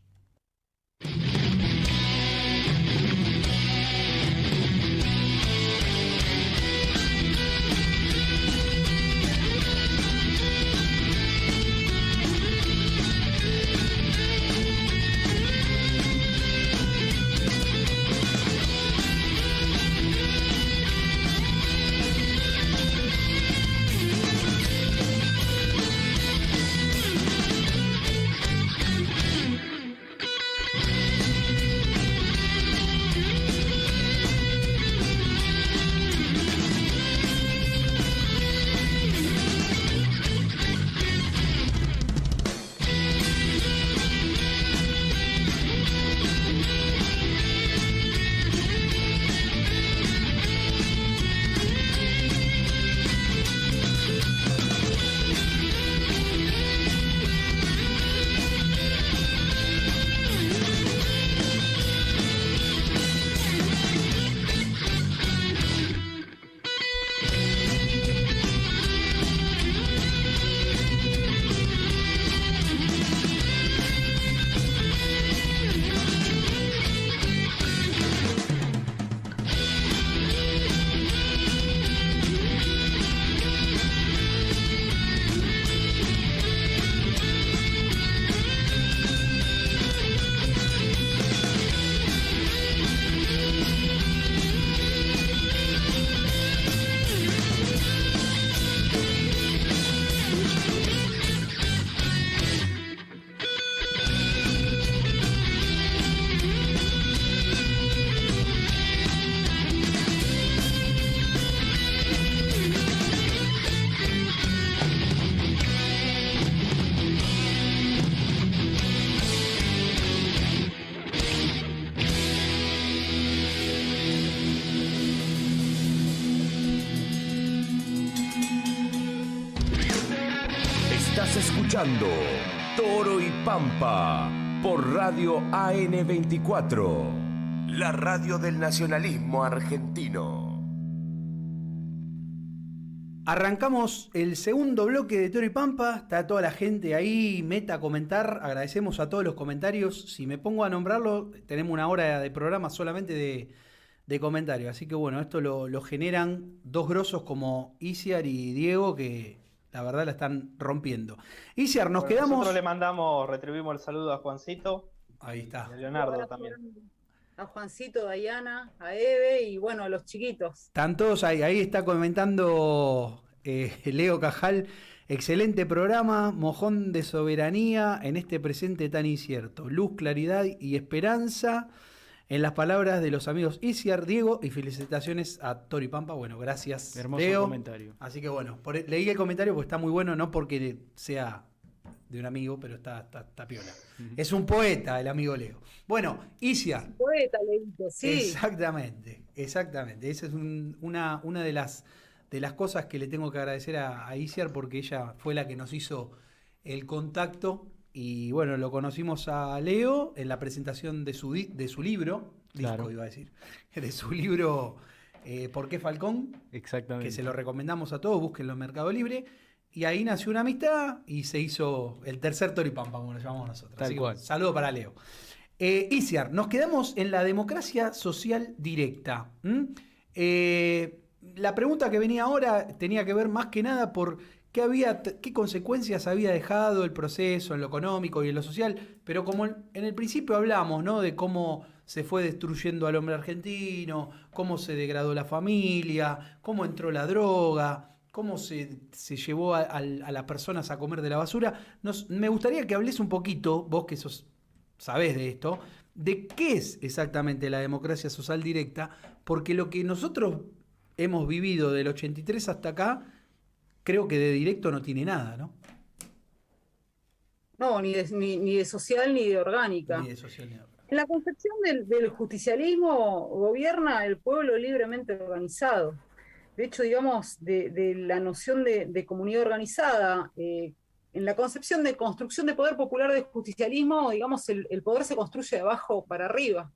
escuchando Toro y Pampa por Radio AM24, la radio del nacionalismo argentino. Arrancamos el segundo bloque de Toro y Pampa. Está toda la gente ahí, meta a comentar. Agradecemos a todos los comentarios. Si me pongo a nombrarlo, tenemos una hora de programa solamente de comentarios. Así que bueno, esto lo generan dos grosos como Isiar y Diego, que la verdad la están rompiendo. Isiar, nos quedamos... Nosotros le retribuimos el saludo a Juancito. Ahí está. Y a Leonardo también. A Juancito, Dayana, a Eve y bueno, a los chiquitos. Están todos ahí. Ahí está comentando Leo Cajal. Excelente programa, mojón de soberanía en este presente tan incierto. Luz, claridad y esperanza en las palabras de los amigos Isiar, Diego, y felicitaciones a Toro y Pampa. Bueno, gracias, hermoso Leo. Comentario. Así que bueno, leí el comentario porque está muy bueno, no porque sea de un amigo, pero está piola. Es un poeta el amigo Leo. Bueno, Isiar. Poeta, Leito, sí. Exactamente. Esa es una de las cosas que le tengo que agradecer a Isiar, porque ella fue la que nos hizo el contacto. Y bueno, lo conocimos a Leo en la presentación de su libro, claro. disco iba a decir, de su libro ¿Por qué Falcón? Exactamente. Que se lo recomendamos a todos, búsquenlo en Mercado Libre. Y ahí nació una amistad y se hizo el tercer Toro y Pampa, como lo llamamos nosotros. Tal Así que cual. saludo para Leo. Isiar, nos quedamos en la democracia social directa. La pregunta que venía ahora tenía que ver más que nada por qué consecuencias había dejado el proceso en lo económico y en lo social, pero como en el principio hablamos, ¿no?, de cómo se fue destruyendo al hombre argentino, cómo se degradó la familia, cómo entró la droga, cómo se llevó a las personas a comer de la basura. Me gustaría que hables un poquito, vos que sabés de esto, de qué es exactamente la democracia social directa, porque lo que nosotros hemos vivido del 83 hasta acá, creo que de directo no tiene nada, ¿no? No, ni de social ni de orgánica. Ni de social ni de orgánica. En la concepción del justicialismo gobierna el pueblo libremente organizado. De hecho, digamos, de la noción de comunidad organizada, en la concepción de construcción de poder popular del justicialismo, digamos, el poder se construye de abajo para arriba,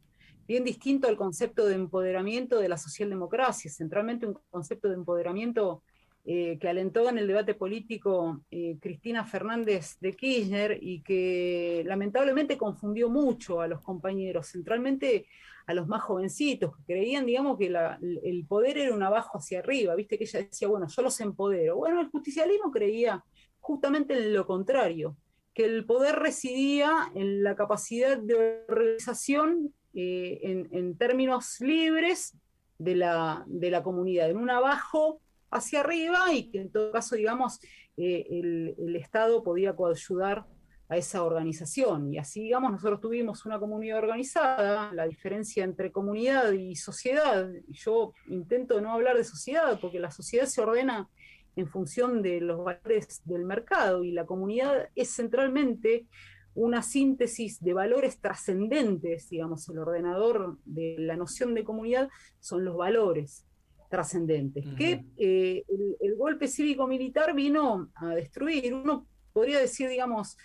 bien distinto al concepto de empoderamiento de la socialdemocracia, centralmente un concepto de empoderamiento que alentó en el debate político Cristina Fernández de Kirchner y que lamentablemente confundió mucho a los compañeros, centralmente a los más jovencitos, que creían, digamos, que el poder era un abajo hacia arriba, viste que ella decía, bueno, yo los empodero. Bueno, el justicialismo creía justamente en lo contrario, que el poder residía en la capacidad de organización en términos libres de la comunidad, en un abajo hacia arriba, y que en todo caso, digamos, el Estado podía coayudar a esa organización. Y así, digamos, nosotros tuvimos una comunidad organizada. La diferencia entre comunidad y sociedad, yo intento no hablar de sociedad, porque la sociedad se ordena en función de los valores del mercado, y la comunidad es centralmente una síntesis de valores trascendentes. Digamos, el ordenador de la noción de comunidad son los valores trascendentes, que el golpe cívico-militar vino a destruir. Uno podría decir, digamos,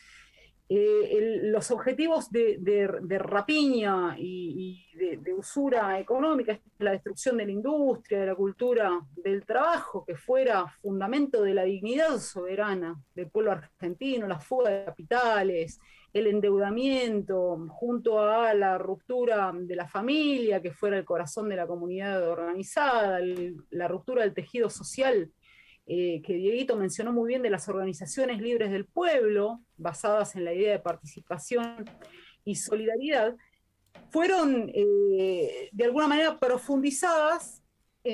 los objetivos de rapiña y de usura económica, la destrucción de la industria, de la cultura del trabajo, que fuera fundamento de la dignidad soberana del pueblo argentino, la fuga de capitales, el endeudamiento, junto a la ruptura de la familia, que fuera el corazón de la comunidad organizada, la ruptura del tejido social, que Dieguito mencionó muy bien, de las organizaciones libres del pueblo, basadas en la idea de participación y solidaridad, fueron de alguna manera profundizadas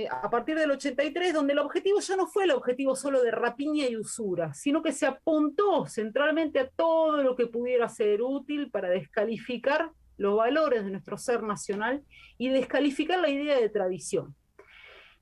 a partir del 83, donde el objetivo ya no fue el objetivo solo de rapiña y usura, sino que se apuntó centralmente a todo lo que pudiera ser útil para descalificar los valores de nuestro ser nacional y descalificar la idea de tradición.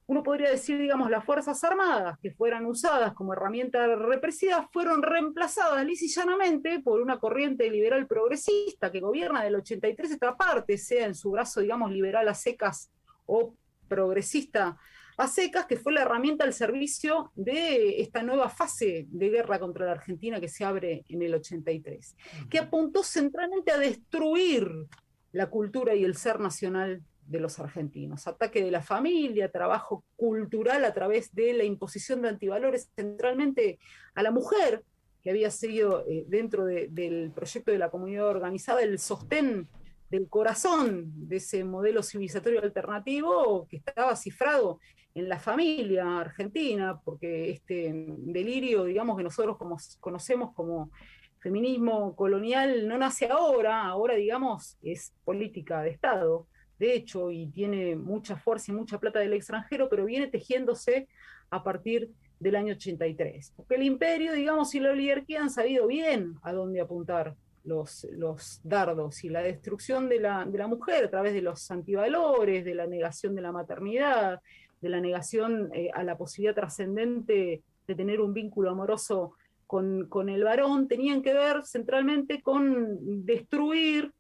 Uno podría decir, digamos, las Fuerzas Armadas, que fueran usadas como herramienta represiva, fueron reemplazadas lisa y llanamente por una corriente liberal progresista que gobierna del 83 esta parte, sea en su brazo, digamos, liberal a secas o progresista a secas, que fue la herramienta al servicio de esta nueva fase de guerra contra la Argentina que se abre en el 83, que apuntó centralmente a destruir la cultura y el ser nacional de los argentinos. Ataque de la familia, trabajo cultural a través de la imposición de antivalores centralmente a la mujer, que había sido dentro del proyecto de la comunidad organizada el sostén del corazón de ese modelo civilizatorio alternativo que estaba cifrado en la familia argentina, porque este delirio, digamos, que nosotros conocemos como feminismo colonial no nace ahora, digamos, es política de Estado, de hecho, y tiene mucha fuerza y mucha plata del extranjero, pero viene tejiéndose a partir del año 83. Porque el imperio, digamos, y la oligarquía han sabido bien a dónde apuntar los dardos, y la destrucción de la mujer a través de los antivalores, de la negación de la maternidad, de la negación a la posibilidad trascendente de tener un vínculo amoroso con el varón, tenían que ver centralmente con destruir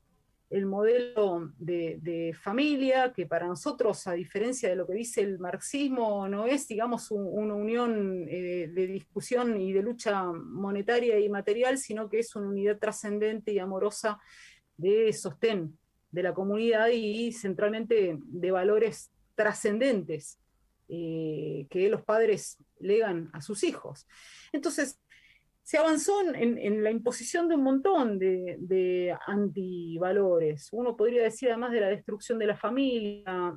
el modelo de familia, que para nosotros, a diferencia de lo que dice el marxismo, no es, digamos, una unión de discusión y de lucha monetaria y material, sino que es una unidad trascendente y amorosa de sostén de la comunidad y centralmente de valores trascendentes que los padres legan a sus hijos. Entonces, se avanzó en la imposición de un montón de antivalores. Uno podría decir, además de la destrucción de la familia,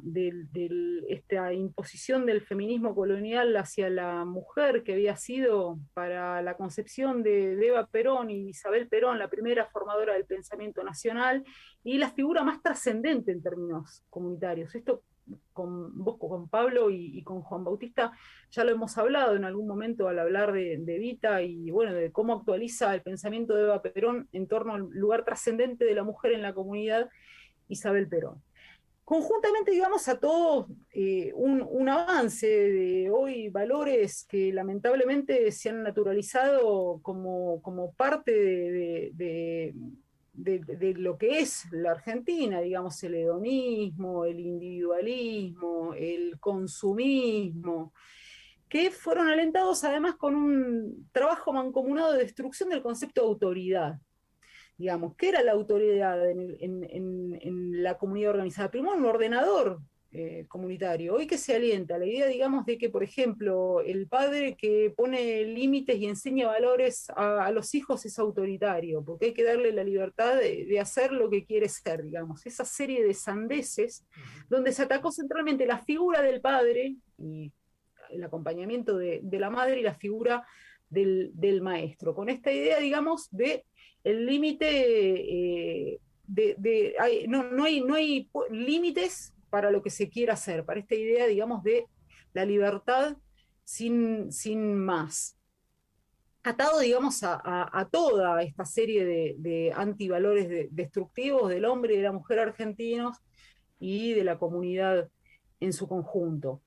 esta imposición del feminismo colonial hacia la mujer, que había sido para la concepción de Eva Perón y Isabel Perón la primera formadora del pensamiento nacional, y la figura más trascendente en términos comunitarios. Esto con Pablo y con Juan Bautista ya lo hemos hablado en algún momento al hablar de Evita y bueno, de cómo actualiza el pensamiento de Eva Perón en torno al lugar trascendente de la mujer en la comunidad, Isabel Perón. Conjuntamente, digamos, a todos un avance de hoy, valores que lamentablemente se han naturalizado como parte de lo que es la Argentina, digamos, el hedonismo, el individualismo, el consumismo, que fueron alentados además con un trabajo mancomunado de destrucción del concepto de autoridad. Digamos, ¿qué era la autoridad en la comunidad organizada? Primero, un ordenador comunitario. Hoy que se alienta la idea, digamos, de que, por ejemplo, el padre que pone límites y enseña valores a los hijos es autoritario, porque hay que darle la libertad de hacer lo que quiere ser, digamos. Esa serie de sandeces donde se atacó centralmente la figura del padre y el acompañamiento de la madre y la figura del maestro, con esta idea, digamos, de el límite, no hay límites para lo que se quiera hacer, para esta idea, digamos, de la libertad sin más. Atado, digamos, a toda esta serie de antivalores destructivos del hombre y de la mujer argentinos y de la comunidad en su conjunto.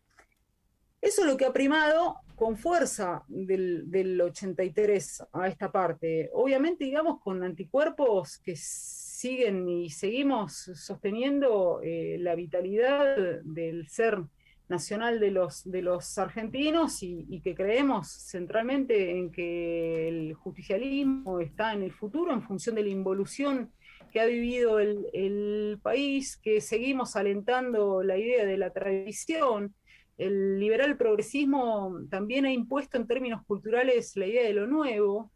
Eso es lo que ha primado con fuerza del 83 a esta parte. Obviamente, digamos, con anticuerpos que siguen y seguimos sosteniendo la vitalidad del ser nacional de los argentinos y que creemos centralmente en que el justicialismo está en el futuro en función de la involución que ha vivido el país, que seguimos alentando la idea de la tradición. El liberal progresismo también ha impuesto en términos culturales la idea de lo nuevo.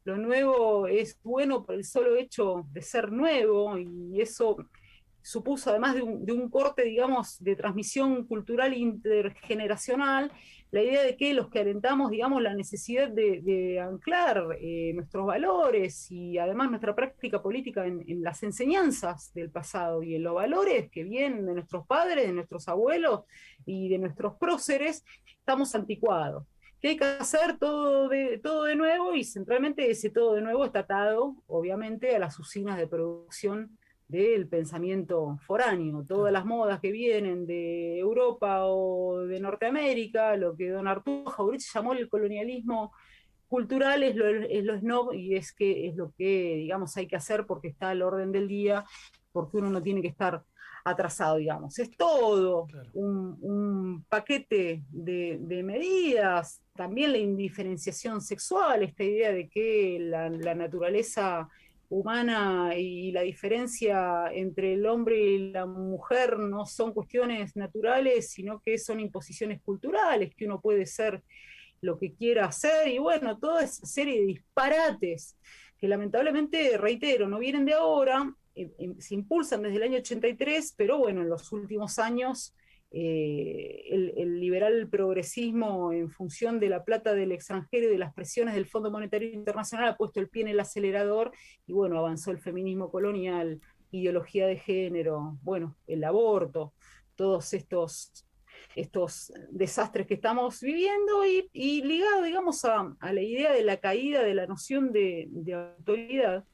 Lo nuevo es bueno por el solo hecho de ser nuevo, y eso supuso, además de un corte, digamos, de transmisión cultural intergeneracional, la idea de que los que alentamos, digamos, la necesidad de anclar nuestros valores y además nuestra práctica política en las enseñanzas del pasado y en los valores que vienen de nuestros padres, de nuestros abuelos y de nuestros próceres, estamos anticuados. Que hay que hacer todo de nuevo, y centralmente ese todo de nuevo está atado, obviamente, a las usinas de producción del pensamiento foráneo. Todas las modas que vienen de Europa o de Norteamérica, lo que don Arturo Jauretche llamó el colonialismo cultural, es lo snob, y es lo que, digamos, hay que hacer porque está al orden del día, porque uno no tiene que estar atrasado, digamos. Es todo Claro. un paquete de medidas, también la indiferenciación sexual, esta idea de que la naturaleza humana y la diferencia entre el hombre y la mujer no son cuestiones naturales, sino que son imposiciones culturales, que uno puede ser lo que quiera hacer, y bueno, toda esa serie de disparates que lamentablemente, reitero, no vienen de ahora, se impulsan desde el año 83, pero bueno, en los últimos años el liberal progresismo, en función de la plata del extranjero y de las presiones del Fondo Monetario Internacional, ha puesto el pie en el acelerador y bueno, avanzó el feminismo colonial, ideología de género, bueno, el aborto, todos estos desastres que estamos viviendo y ligado, digamos, a la idea de la caída de la noción de autoridad.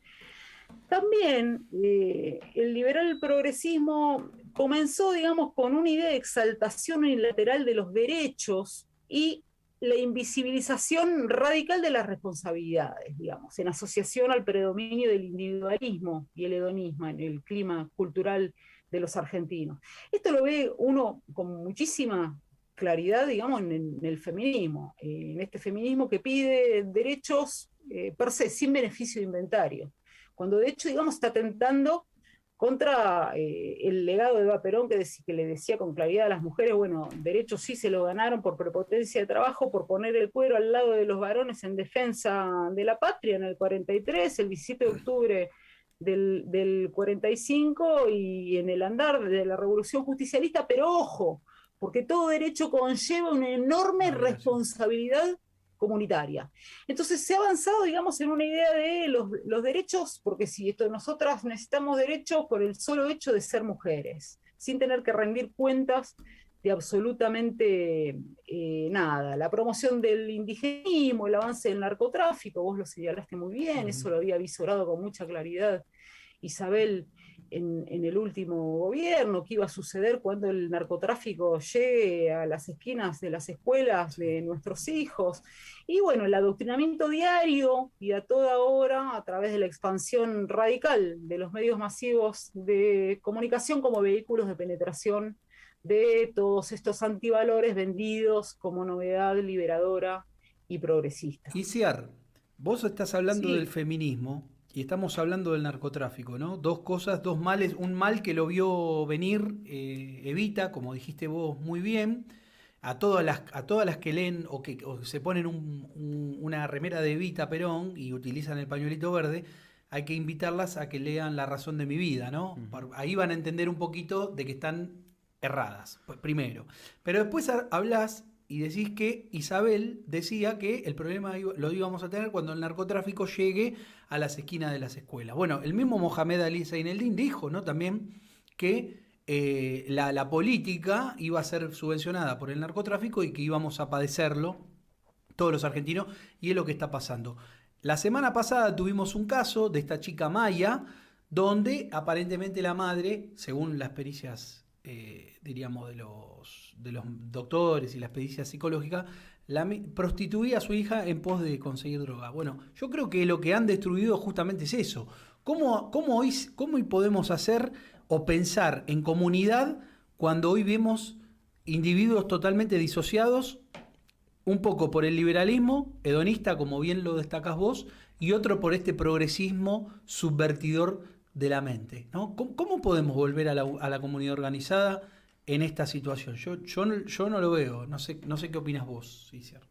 También el liberal progresismo comenzó, digamos, con una idea de exaltación unilateral de los derechos y la invisibilización radical de las responsabilidades, digamos, en asociación al predominio del individualismo y el hedonismo en el clima cultural de los argentinos. Esto lo ve uno con muchísima claridad, digamos, en el feminismo, en este feminismo que pide derechos per se, sin beneficio de inventario, cuando de hecho, digamos, está atentando contra el legado de Eva Perón, que le decía con claridad a las mujeres, bueno, derechos sí se lo ganaron por prepotencia de trabajo, por poner el cuero al lado de los varones en defensa de la patria en el 43, el 17 de octubre del 45 y en el andar de la revolución justicialista, pero ojo, porque todo derecho conlleva una enorme responsabilidad comunitaria. Entonces se ha avanzado, digamos, en una idea de los derechos, porque si nosotras necesitamos derechos por el solo hecho de ser mujeres, sin tener que rendir cuentas de absolutamente nada. La promoción del indigenismo, el avance del narcotráfico, vos lo señalaste muy bien, eso lo había visorado con mucha claridad Isabel en el último gobierno, qué iba a suceder cuando el narcotráfico llegue a las esquinas de las escuelas de nuestros hijos. Y bueno, el adoctrinamiento diario y a toda hora a través de la expansión radical de los medios masivos de comunicación como vehículos de penetración de todos estos antivalores vendidos como novedad liberadora y progresista. Iciar, vos estás hablando Sí. del feminismo y estamos hablando del narcotráfico, ¿no? Dos cosas, dos males, un mal que lo vio venir Evita, como dijiste vos muy bien, a todas las que leen o se ponen una remera de Evita Perón y utilizan el pañuelito verde, hay que invitarlas a que lean La razón de mi vida, ¿no? Ahí van a entender un poquito de que están erradas, primero. Pero después hablas y decís que Isabel decía que el problema lo íbamos a tener cuando el narcotráfico llegue a las esquinas de las escuelas. Bueno, el mismo Mohamed Ali Zaineldin dijo, ¿no?, también que la política iba a ser subvencionada por el narcotráfico y que íbamos a padecerlo todos los argentinos, y es lo que está pasando. La semana pasada tuvimos un caso de esta chica Maya, donde aparentemente la madre, según las pericias diríamos de los doctores y las pericias psicológicas, prostituía a su hija en pos de conseguir droga. Bueno, yo creo que lo que han destruido justamente es eso. ¿Cómo hoy podemos hacer o pensar en comunidad cuando hoy vemos individuos totalmente disociados, un poco por el liberalismo hedonista, como bien lo destacás vos, y otro por este progresismo subvertidor de la mente, ¿no? ¿Cómo podemos volver a la comunidad organizada en esta situación? Yo no lo veo, no sé qué opinas vos, Iciar.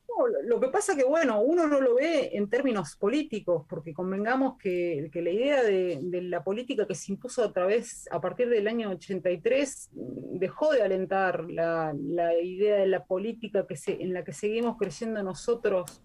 No, lo que pasa que, bueno, uno no lo ve en términos políticos, porque convengamos que la idea de la política que se impuso a partir del año 83 dejó de alentar la idea de la política en la que seguimos creyendo nosotros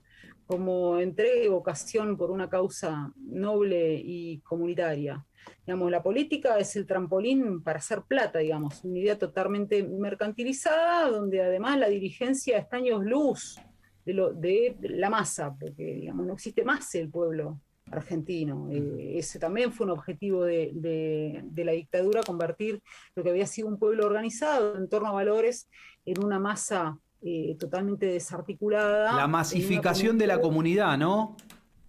como entrega y vocación por una causa noble y comunitaria. Digamos, la política es el trampolín para hacer plata, digamos, una idea totalmente mercantilizada, donde además la dirigencia está años luz de la masa, porque digamos, no existe más el pueblo argentino. Ese también fue un objetivo de la dictadura, convertir lo que había sido un pueblo organizado en torno a valores en una masa totalmente desarticulada. La masificación de la comunidad, ¿no?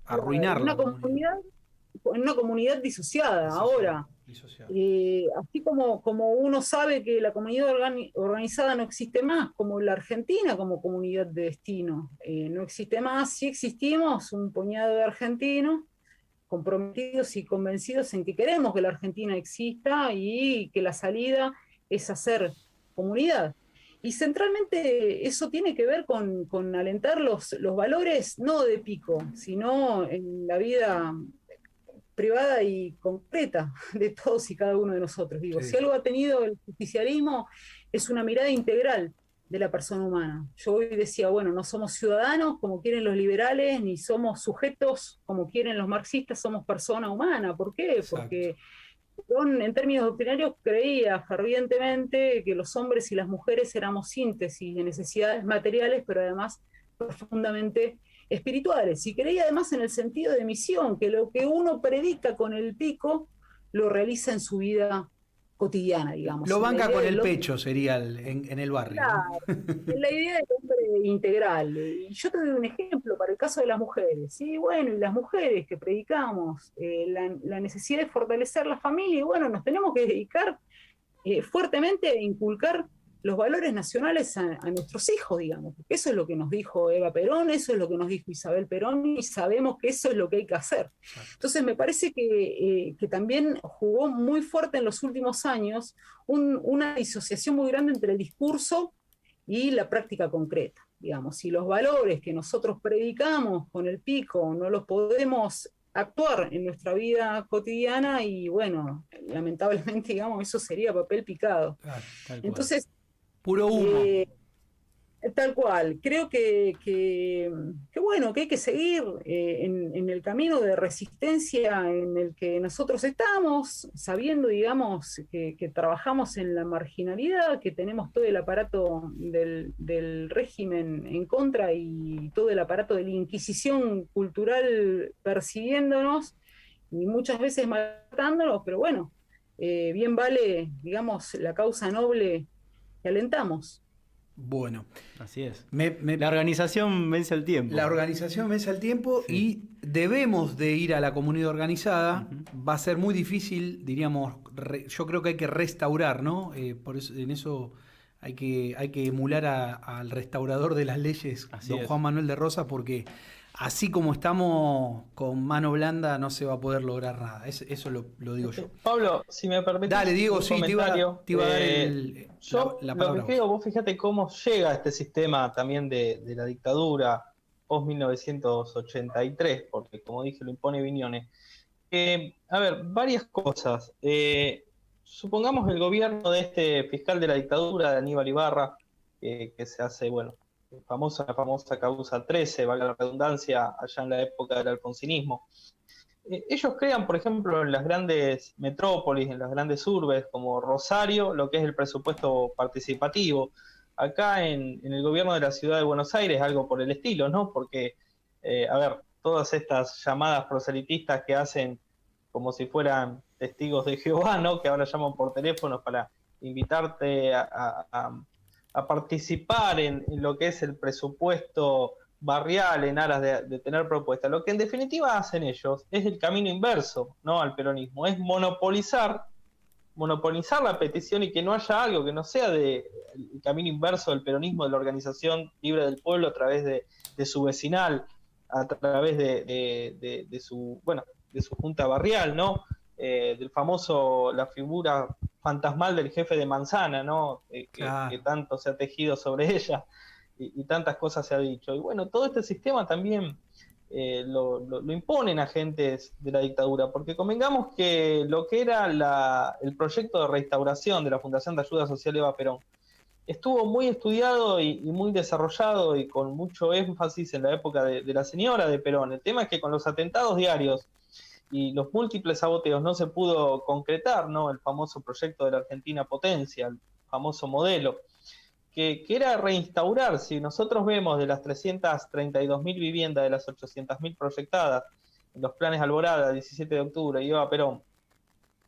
Arruinarla. En una comunidad disociada. Ahora, Y social. Así como uno sabe que la comunidad organizada no existe más, como la Argentina como comunidad de destino no existe más, sí existimos un puñado de argentinos comprometidos y convencidos en que queremos que la Argentina exista y que la salida es hacer comunidad. Y centralmente eso tiene que ver con alentar los valores, no de Pico, sino en la vida privada y concreta de todos y cada uno de nosotros. Digo, Sí. si algo ha tenido el justicialismo es una mirada integral de la persona humana. Yo hoy decía, bueno, no somos ciudadanos como quieren los liberales, ni somos sujetos como quieren los marxistas, somos persona humana. ¿Por qué? Exacto. Porque Perón, en términos doctrinarios, creía fervientemente que los hombres y las mujeres éramos síntesis de necesidades materiales, pero además profundamente espirituales. Y creía además en el sentido de misión, que lo que uno predica con el Pico lo realiza en su vida cotidiana, digamos. Lo banca con el hombre, pecho, sería en el barrio. claro, ¿no? en la idea del hombre integral. Y yo te doy un ejemplo para el caso de las mujeres. Sí, bueno, y las mujeres que predicamos la necesidad de fortalecer la familia, y bueno, nos tenemos que dedicar fuertemente a inculcar los valores nacionales a nuestros hijos, digamos, porque eso es lo que nos dijo Eva Perón, eso es lo que nos dijo Isabel Perón, y sabemos que eso es lo que hay que hacer. Entonces me parece que también jugó muy fuerte en los últimos años una disociación muy grande entre el discurso y la práctica concreta, digamos. Si los valores que nosotros predicamos con el Pico no los podemos actuar en nuestra vida cotidiana, y bueno, lamentablemente, digamos, eso sería papel picado. Claro, Tal cual. Entonces, puro humo. tal cual, creo que bueno, que hay que seguir en el camino de resistencia en el que nosotros estamos, sabiendo, digamos, que trabajamos en la marginalidad, que tenemos todo el aparato del régimen en contra y todo el aparato de la Inquisición cultural persiguiéndonos y muchas veces matándonos, pero bueno, bien vale, digamos, la causa noble que alentamos. Bueno, Así es. me- La organización vence el tiempo. la organización vence al tiempo Sí. y debemos de ir a la comunidad organizada. Ujú. Va a ser muy difícil, diríamos, yo creo que hay que restaurar, ¿no? Por eso, en eso hay que emular al restaurador de las leyes, Así don es. Juan Manuel de Rosas, porque así como estamos con mano blanda no se va a poder lograr nada. Eso lo digo yo. Pablo, si me permites Dale, Diego, un sí, te iba a dar yo la lo palabra. que creo, vos fíjate cómo llega este sistema también de la dictadura post-1983, porque como dije, lo impone Viñones. A ver, varias cosas. Supongamos el gobierno de este fiscal de la dictadura, de Aníbal Ibarra, que se hace, bueno, la famosa causa 13, valga la redundancia, allá en la época del alfonsinismo. Ellos crean, por ejemplo, en las grandes metrópolis, en las grandes urbes, como Rosario, lo que es el presupuesto participativo. Acá en el gobierno de la ciudad de Buenos Aires, algo por el estilo, ¿no? Porque, a ver, todas estas llamadas proselitistas que hacen como si fueran testigos de Jehová, ¿no? Que ahora llaman por teléfono para invitarte a participar en lo que es el presupuesto barrial en aras de tener propuestas. Lo que en definitiva hacen ellos es el camino inverso, ¿no? Al peronismo, es monopolizar la petición y que no haya algo que no sea el camino inverso del peronismo, de la organización libre del pueblo a través de su vecinal, a través de su junta barrial, ¿no? Del famoso, la figura fantasmal del jefe de manzana, ¿no? Claro. Que tanto se ha tejido sobre ella y tantas cosas se ha dicho. Y bueno, todo este sistema también lo imponen agentes de la dictadura, porque convengamos que lo que era el proyecto de restauración de la Fundación de Ayuda Social Eva Perón estuvo muy estudiado y muy desarrollado y con mucho énfasis en la época de la señora de Perón. El tema es que con los atentados diarios y los múltiples saboteos no se pudo concretar, ¿no? El famoso proyecto de la Argentina Potencia, el famoso modelo, que era reinstaurar. Si nosotros vemos de las 332.000 viviendas de las 800.000 proyectadas en los planes Alborada, 17 de octubre y Eva Perón,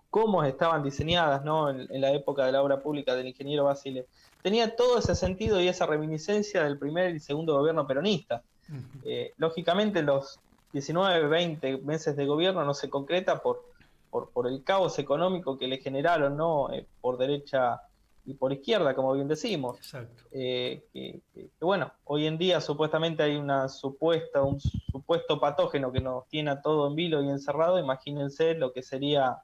cómo estaban diseñadas, ¿no? en la época de la obra pública del ingeniero Basile, tenía todo ese sentido y esa reminiscencia del primer y segundo gobierno peronista. Lógicamente los 19, 20 meses de gobierno no se concreta por por el caos económico que le generaron, ¿no? Por derecha y por izquierda, como bien decimos. Exacto. Que bueno, hoy en día supuestamente hay un supuesto patógeno que nos tiene a todo en vilo y encerrado. Imagínense lo que sería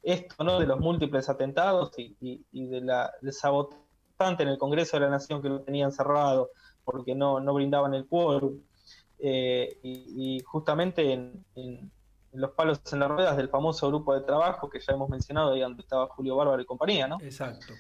esto, ¿no? De los múltiples atentados y del sabotante en el Congreso de la Nación que lo tenía encerrado porque no brindaban el quórum. Y justamente en los palos en las ruedas del famoso grupo de trabajo que ya hemos mencionado, ahí donde estaba Julio Bárbaro y compañía, ¿no? Exacto.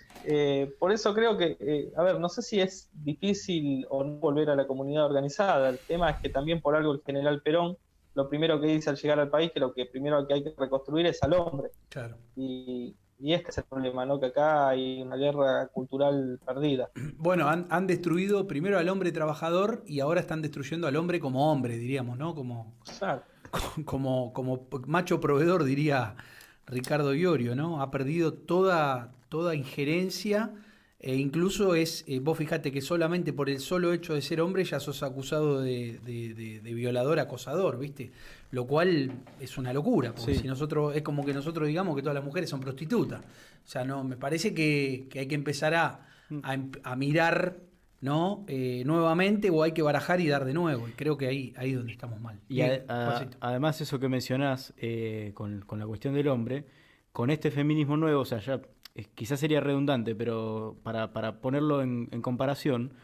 Por eso creo que, a ver, no sé si es difícil o no volver a la comunidad organizada. El tema es que también por algo el general Perón, lo primero que dice al llegar al país, que lo que primero que hay que reconstruir es al hombre. Claro. Y este es el problema, ¿no? Que acá hay una guerra cultural perdida. Bueno, han destruido primero al hombre trabajador y ahora están destruyendo al hombre como hombre, diríamos, ¿no? Exacto. Como macho proveedor, diría Ricardo Iorio, ¿no? Ha perdido toda injerencia e incluso vos fijate que solamente por el solo hecho de ser hombre ya sos acusado de violador, acosador, ¿viste? Lo cual es una locura, porque Sí. si nosotros, es como que nosotros digamos que todas las mujeres son prostitutas. O sea, no, me parece que hay que empezar a mirar, ¿no? Nuevamente, o hay que barajar y dar de nuevo. Y creo que ahí es donde estamos mal. Y Bien, Juancito. además eso que mencionás con la cuestión del hombre, con este feminismo nuevo, o sea, ya quizás sería redundante, pero para ponerlo en comparación,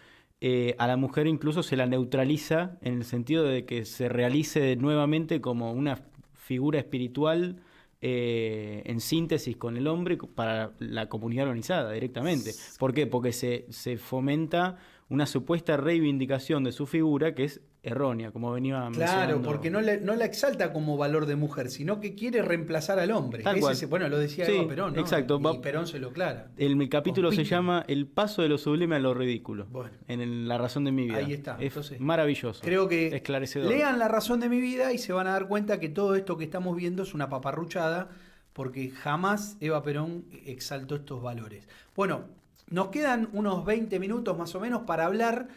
a la mujer incluso se la neutraliza en el sentido de que se realice nuevamente como una figura espiritual en síntesis con el hombre para la comunidad organizada directamente. ¿Por qué? Porque se fomenta una supuesta reivindicación de su figura que es errónea, como venía Claro, mencionando. porque no la exalta como valor de mujer, sino que quiere reemplazar al hombre. Tal cual. Bueno, lo decía Sí, Eva Perón, ¿no? exacto. Y Perón se lo aclara. El capítulo se Compite. llama El paso de lo sublime a lo ridículo. Bueno. En La razón de mi vida. Ahí está. Es Entonces, maravilloso. Creo que Esclarecedor. lean La razón de mi vida y se van a dar cuenta que todo esto que estamos viendo es una paparruchada, porque jamás Eva Perón exaltó estos valores. Bueno, nos quedan unos 20 minutos más o menos para hablar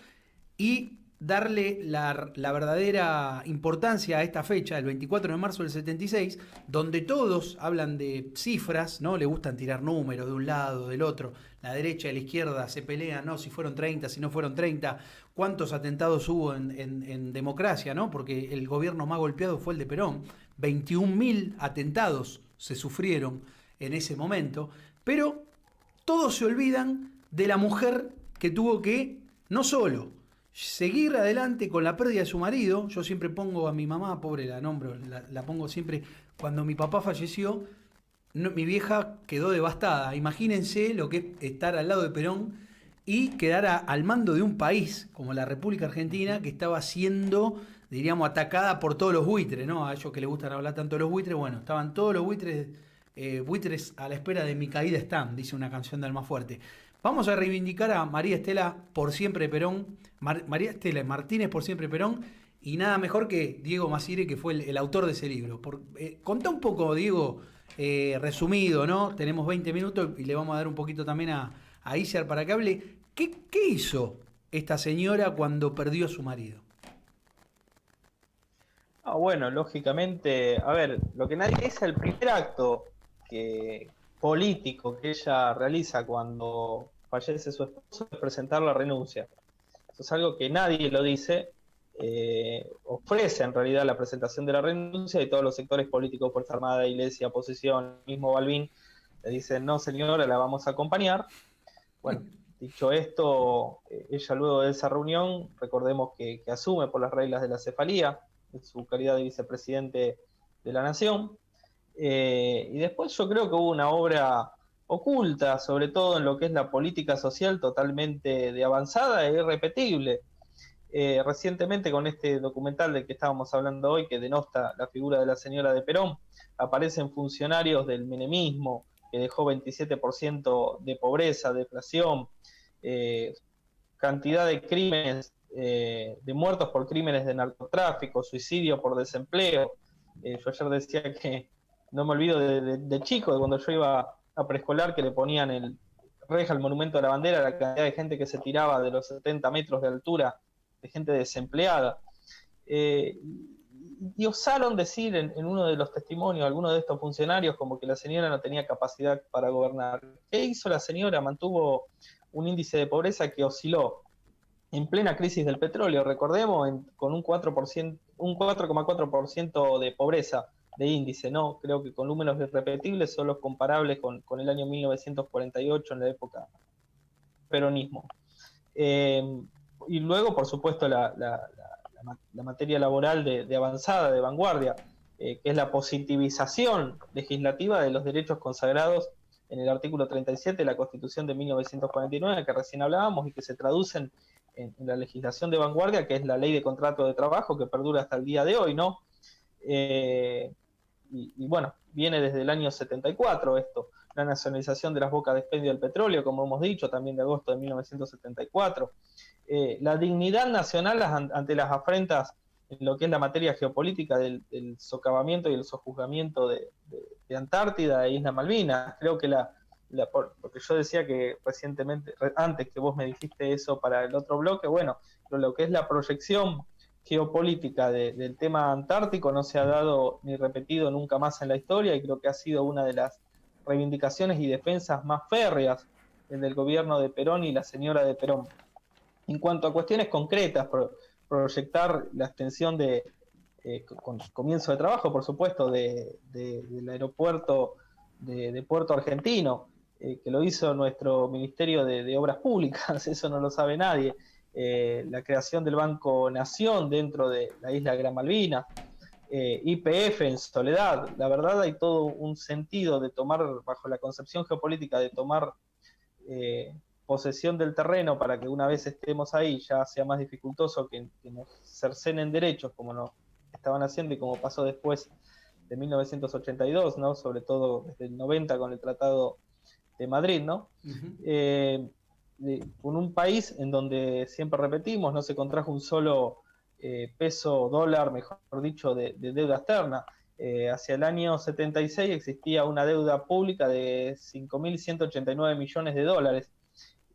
y darle la verdadera importancia a esta fecha, el 24 de marzo del 76, donde todos hablan de cifras, ¿no? Le gustan tirar números de un lado, del otro. La derecha y la izquierda se pelean, ¿no? Si fueron 30, si no fueron 30. ¿Cuántos atentados hubo en democracia, ¿no? Porque el gobierno más golpeado fue el de Perón. 21.000 atentados se sufrieron en ese momento. Pero todos se olvidan de la mujer que tuvo que, no solo seguir adelante con la pérdida de su marido. Yo siempre pongo a mi mamá, pobre, la nombro, la pongo siempre. Cuando mi papá falleció, mi vieja quedó devastada. Imagínense lo que es estar al lado de Perón y quedar al mando de un país como la República Argentina, que estaba siendo, diríamos, atacada por todos los buitres, ¿no? A ellos que les gustan hablar tanto de los buitres, bueno, estaban todos los buitres a la espera de mi caída están, dice una canción de Almafuerte. Vamos a reivindicar a María Estela por siempre Perón, María Estela Martínez por siempre Perón, y nada mejor que Diego Masire, que fue el autor de ese libro. Contá un poco, Diego, resumido, ¿no? Tenemos 20 minutos y le vamos a dar un poquito también a Isiar para que hable. ¿Qué hizo esta señora cuando perdió a su marido? Bueno, lógicamente, a ver, lo que nadie dice, el primer acto político que ella realiza cuando fallece su esposo es presentar la renuncia. Eso es algo que nadie lo dice. Ofrece en realidad la presentación de la renuncia y todos los sectores políticos, Fuerza Armada, Iglesia, oposición, mismo Balbín, le dicen: no señora, la vamos a acompañar. Bueno, dicho esto, ella luego de esa reunión, recordemos que asume por las reglas de la cefalía, en su calidad de vicepresidente de la Nación. Y después yo creo que hubo una obra oculta, sobre todo en lo que es la política social, totalmente de avanzada e irrepetible. Recientemente, con este documental del que estábamos hablando hoy, que denosta la figura de la señora de Perón, aparecen funcionarios del menemismo, que dejó 27% de pobreza, deflación, cantidad de crímenes, de muertos por crímenes de narcotráfico, suicidio por desempleo. Yo ayer decía que no me olvido de chico, de cuando yo iba a preescolar, que le ponían el reja al monumento de la bandera, la cantidad de gente que se tiraba de los 70 metros de altura, de gente desempleada. y osaron decir en uno de los testimonios, algunos de estos funcionarios, como que la señora no tenía capacidad para gobernar. ¿Qué hizo la señora? Mantuvo un índice de pobreza que osciló en plena crisis del petróleo, recordemos, con un 4%, un 4,4% de pobreza de índice, ¿no? Creo que con números irrepetibles, solo comparables con el año 1948, en la época del peronismo. Y luego, por supuesto, la materia laboral de avanzada, de vanguardia, que es la positivización legislativa de los derechos consagrados en el artículo 37 de la Constitución de 1949, que recién hablábamos, y que se traducen en la legislación de vanguardia, que es la Ley de Contrato de Trabajo, que perdura hasta el día de hoy, ¿no? Y bueno, viene desde el año 74 esto, la nacionalización de las bocas de expendio del petróleo, como hemos dicho, también de agosto de 1974, la dignidad nacional ante las afrentas en lo que es la materia geopolítica del socavamiento y el sojuzgamiento de Antártida e Isla Malvinas. Creo que porque yo decía que recientemente, antes que vos me dijiste eso para el otro bloque, bueno, lo que es la proyección geopolítica del tema antártico no se ha dado ni repetido nunca más en la historia, y creo que ha sido una de las reivindicaciones y defensas más férreas del gobierno de Perón y la señora de Perón. En cuanto a cuestiones concretas, proyectar la extensión con comienzo de trabajo, por supuesto, del aeropuerto de Puerto Argentino, que lo hizo nuestro Ministerio de Obras Públicas, eso no lo sabe nadie, la creación del Banco Nación dentro de la isla Gran Malvina, YPF en Soledad. La verdad, hay todo un sentido de tomar, bajo la concepción geopolítica, de tomar posesión del terreno para que una vez estemos ahí ya sea más dificultoso que nos cercenen derechos, como nos estaban haciendo y como pasó después de 1982, ¿no? Sobre todo desde el 90 con el Tratado de Madrid, ¿no? Con un país en donde, siempre repetimos, no se contrajo un solo peso, dólar, mejor dicho, de deuda externa. Hacia el año 76 existía una deuda pública de 5.189 millones de dólares.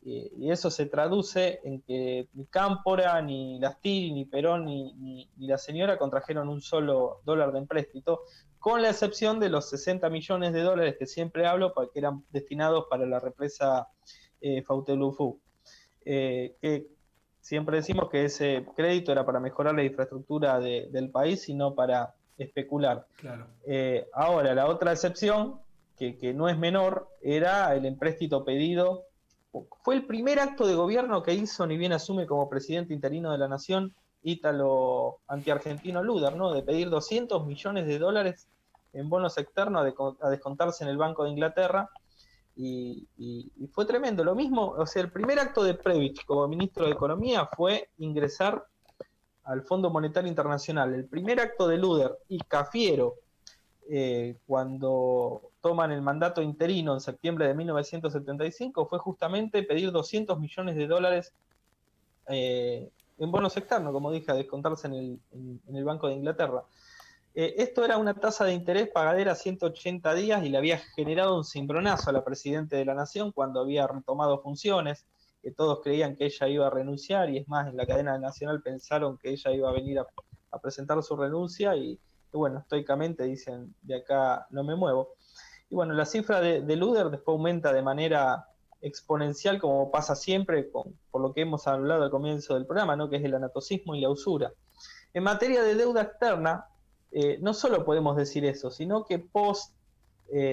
Y eso se traduce en que ni Cámpora, ni Lastiri, ni Perón, ni la señora contrajeron un solo dólar de empréstito, con la excepción de los 60 millones de dólares que siempre hablo, que eran destinados para la represa Fautelufú. Que siempre decimos que ese crédito era para mejorar la infraestructura del país y no para especular. Claro. Ahora, la otra excepción, que no es menor, era el empréstito pedido. Fue el primer acto de gobierno que hizo, ni bien asume como presidente interino de la nación, ítalo antiargentino Luder, ¿no? De pedir 200 millones de dólares en bonos externos a descontarse en el Banco de Inglaterra, y fue tremendo. Lo mismo, o sea, el primer acto de Prebisch como ministro de Economía fue ingresar al Fondo Monetario Internacional. El primer acto de Luder y Cafiero, cuando toman el mandato interino en septiembre de 1975, fue justamente pedir 200 millones de dólares en bonos externos, como dije, a descontarse en el Banco de Inglaterra. Esto era una tasa de interés pagadera a 180 días y le había generado un cimbronazo a la Presidenta de la Nación cuando había retomado funciones, que todos creían que ella iba a renunciar, y es más, en la cadena nacional pensaron que ella iba a venir a presentar su renuncia, y bueno, estoicamente dicen, de acá no me muevo. Y bueno, la cifra de Luder después aumenta de manera exponencial, como pasa siempre, por lo que hemos hablado al comienzo del programa, ¿no? Que es el anatocismo y la usura. En materia de deuda externa, no solo podemos decir eso, sino que post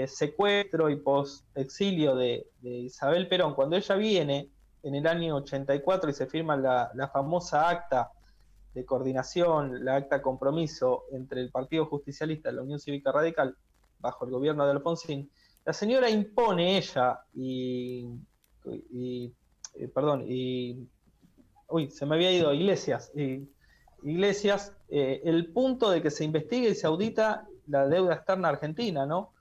secuestro y post exilio de Isabel Perón, cuando ella viene en el año 84 y se firma la famosa acta de coordinación, la acta compromiso entre el Partido Justicialista y la Unión Cívica Radical, bajo el gobierno de Alfonsín, la señora impone ella se me había ido Iglesias, el punto de que se investigue y se audita la deuda externa argentina, ¿no?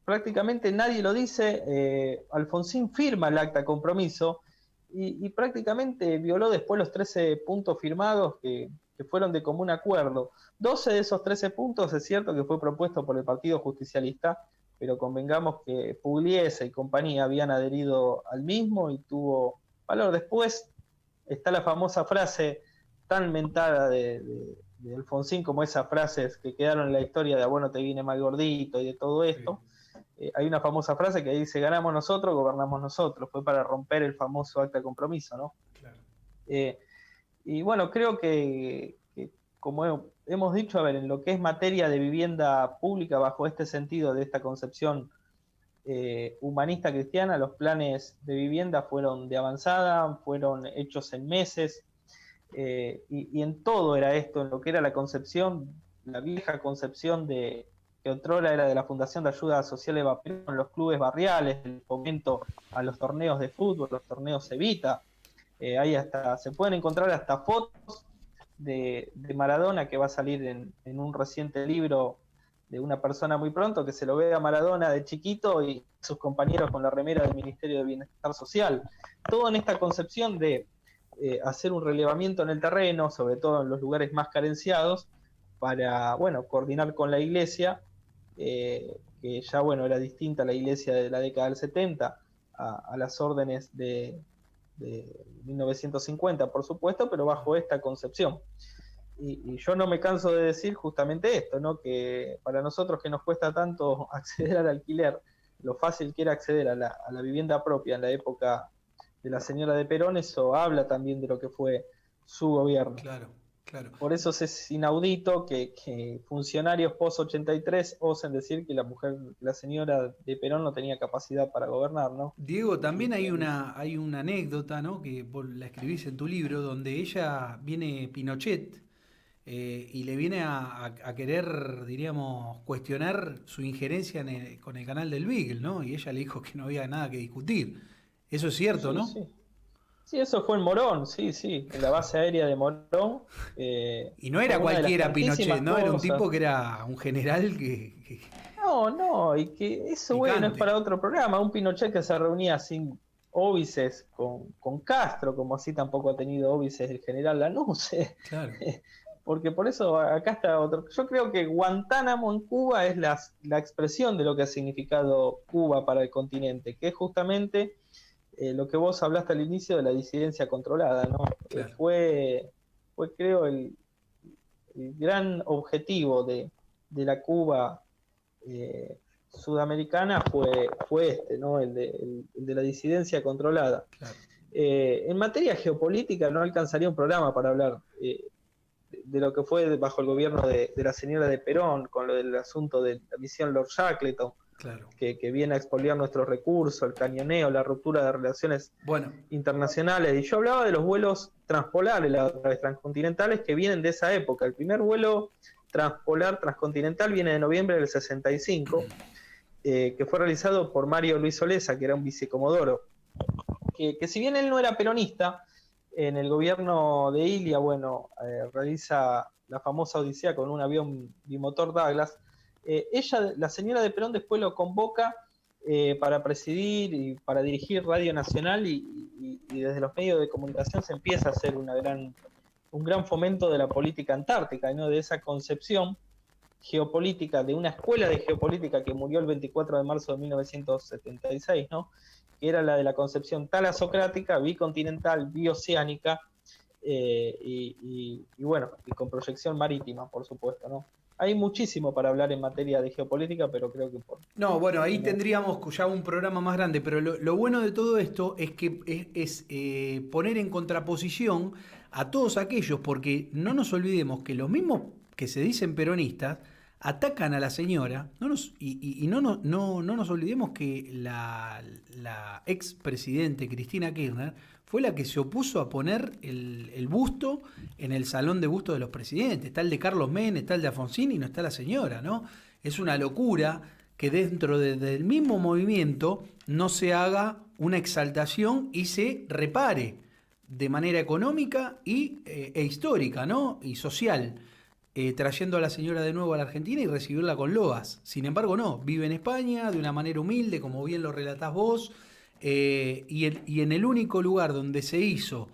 Prácticamente nadie lo dice. Alfonsín firma el acta compromiso y prácticamente violó después los 13 puntos firmados que fueron de común acuerdo. 12 de esos 13 puntos es cierto que fue propuesto por el Partido Justicialista, pero convengamos que Pugliese y compañía habían adherido al mismo y tuvo valor. Después está la famosa frase tan mentada de de Alfonsín, como esas frases que quedaron en la historia de "a bueno te viene mal gordito" y de todo esto. Hay una famosa frase que dice: ganamos nosotros, gobernamos nosotros. Fue para romper el famoso acta de compromiso, ¿no? Claro. Y bueno, creo que como hemos dicho, a ver, en lo que es materia de vivienda pública, bajo este sentido de esta concepción humanista cristiana, los planes de vivienda fueron de avanzada, fueron hechos en meses, y en todo era esto, en lo que era la concepción, la vieja concepción de que otrora era de la Fundación de Ayuda Social Eva Perón, los clubes barriales, el fomento a los torneos de fútbol, los torneos Evita. Ahí hasta se pueden encontrar hasta fotos de Maradona, que va a salir en un reciente libro de una persona muy pronto, que se lo ve a Maradona de chiquito y sus compañeros con la remera del Ministerio de Bienestar Social. Todo en esta concepción de hacer un relevamiento en el terreno, sobre todo en los lugares más carenciados, para, bueno, coordinar con la iglesia, que ya, bueno, era distinta a la iglesia de la década del 70, a las órdenes de 1950, por supuesto, pero bajo esta concepción. Y yo no me canso de decir justamente esto, ¿no? Que para nosotros, que nos cuesta tanto acceder al alquiler, lo fácil que era acceder a la vivienda propia en la época de la señora de Perón, eso habla también de lo que fue su gobierno. Claro, claro. Por eso es inaudito que funcionarios post-83 osen decir que la señora de Perón no tenía capacidad para gobernar, ¿no? Diego, también hay una anécdota, ¿no? Que vos la escribís en tu libro, donde ella viene Pinochet y le viene a querer, diríamos, cuestionar su injerencia con el canal del Beagle, ¿no? Y ella le dijo que no había nada que discutir. Eso es cierto, Sí, ¿no? sí. Sí, eso fue en Morón, sí, en la base aérea de Morón. Y no era fue una de las cualquiera Pinochet, tantísimas ¿no? Era un cosas. tipo que era un general que No, y que eso, bueno, es picante. para otro programa. Un Pinochet que se reunía sin óbices con Castro, como así tampoco ha tenido óbices el general Lanusse. Claro. Porque por eso acá está otro. Yo creo que Guantánamo en Cuba es la expresión de lo que ha significado Cuba para el continente, que es justamente lo que vos hablaste al inicio de la disidencia controlada, ¿no? Claro. Fue, creo, el gran objetivo de la Cuba sudamericana fue este, ¿no? El de la disidencia controlada. Claro. En materia geopolítica no alcanzaría un programa para hablar de lo que fue bajo el gobierno de la señora de Perón, con lo del asunto de la misión Lord Shackleton, Claro. que viene a expoliar nuestros recursos, el cañoneo, la ruptura de relaciones Bueno, internacionales. Y yo hablaba de los vuelos transpolares, las transcontinentales, que vienen de esa época. El primer vuelo transcontinental viene de noviembre del 65, que fue realizado por Mario Luis Olesa, que era un vicecomodoro, que si bien él no era peronista, en el gobierno de Ilia, bueno, realiza la famosa odisea con un avión bimotor Douglas. Ella, la señora de Perón, después lo convoca para presidir y para dirigir Radio Nacional, y desde los medios de comunicación se empieza a hacer un gran fomento de la política antártica, ¿no? De esa concepción geopolítica, de una escuela de geopolítica que murió el 24 de marzo de 1976, ¿no? Que era la de la concepción talasocrática, bicontinental, bioceánica, y bueno, y con proyección marítima, por supuesto, ¿no? Hay muchísimo para hablar en materia de geopolítica, pero creo que no, bueno, ahí tendríamos ya un programa más grande, pero lo bueno de todo esto es que es poner en contraposición a todos aquellos, porque no nos olvidemos que los mismos que se dicen peronistas atacan a la señora, no nos olvidemos que la expresidente Cristina Kirchner fue la que se opuso a poner el busto en el salón de busto de los presidentes. Está el de Carlos Menem, está el de Alfonsín y no está la señora, ¿no? Es una locura que dentro del mismo movimiento no se haga una exaltación y se repare de manera económica e histórica, ¿no? Y social. Trayendo a la señora de nuevo a la Argentina y recibirla con loas. Sin embargo, no, vive en España de una manera humilde, como bien lo relatás vos, y en el único lugar donde se hizo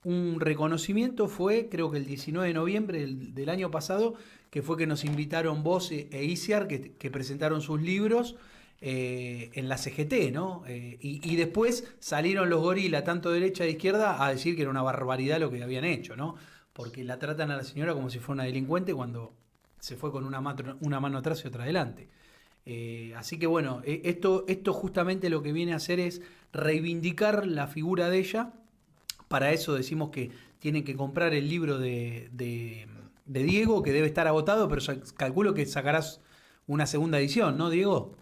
un reconocimiento fue, creo que el 19 de noviembre del año pasado, que fue que nos invitaron vos e Iciar, que presentaron sus libros en la CGT, ¿no? Y después salieron los gorilas, tanto derecha e izquierda, a decir que era una barbaridad lo que habían hecho, ¿no? porque la tratan a la señora como si fuera una delincuente cuando se fue con una mano atrás y otra adelante. Así que bueno, esto justamente lo que viene a hacer es reivindicar la figura de ella. Para eso decimos que tienen que comprar el libro de Diego, que debe estar agotado, pero calculo que sacarás una segunda edición, ¿no, Diego?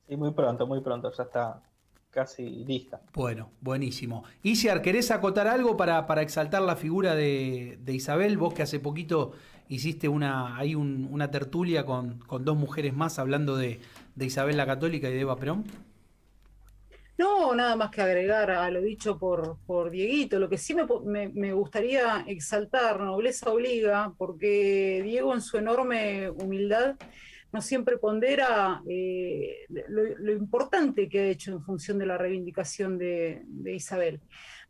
Sí, muy pronto, ya está casi lista. Bueno, buenísimo. Isiar, ¿querés acotar algo para exaltar la figura de Isabel? Vos que hace poquito hiciste una tertulia con dos mujeres más hablando de Isabel la Católica y de Eva Perón. No, nada más que agregar a lo dicho por Dieguito. Lo que sí me gustaría exaltar, nobleza obliga, porque Diego en su enorme humildad no siempre pondera lo importante que ha hecho en función de la reivindicación de Isabel.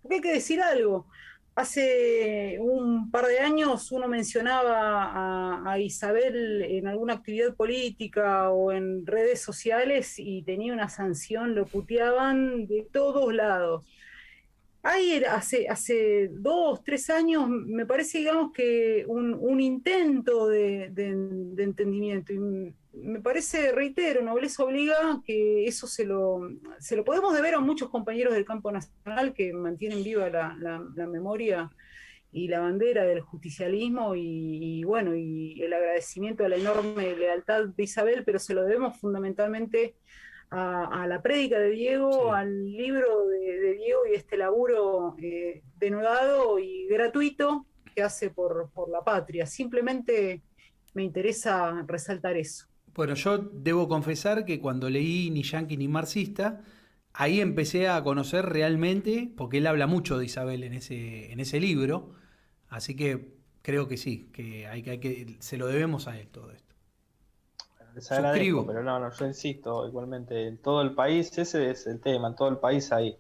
Porque hay que decir algo. Hace un par de años uno mencionaba a Isabel en alguna actividad política o en redes sociales y tenía una sanción, lo puteaban de todos lados. Hace 2, 3 años me parece, digamos, que un intento de entendimiento. Y me parece, reitero, nobleza obliga, que eso se lo podemos deber a muchos compañeros del campo nacional que mantienen viva la memoria y la bandera del justicialismo y bueno, y el agradecimiento a la enorme lealtad de Isabel, pero se lo debemos fundamentalmente a la prédica de Diego, Sí. al libro de Diego y este laburo denodado y gratuito que hace por la patria. Simplemente me interesa resaltar eso. Bueno, yo debo confesar que cuando leí Ni Yanqui ni Marxista, ahí empecé a conocer realmente, porque él habla mucho de Isabel en ese libro, así que creo que sí, que se lo debemos a él todo esto. Les agradezco, Suscribo. pero no, yo insisto, igualmente, en todo el país, ese es el tema, en todo el país hay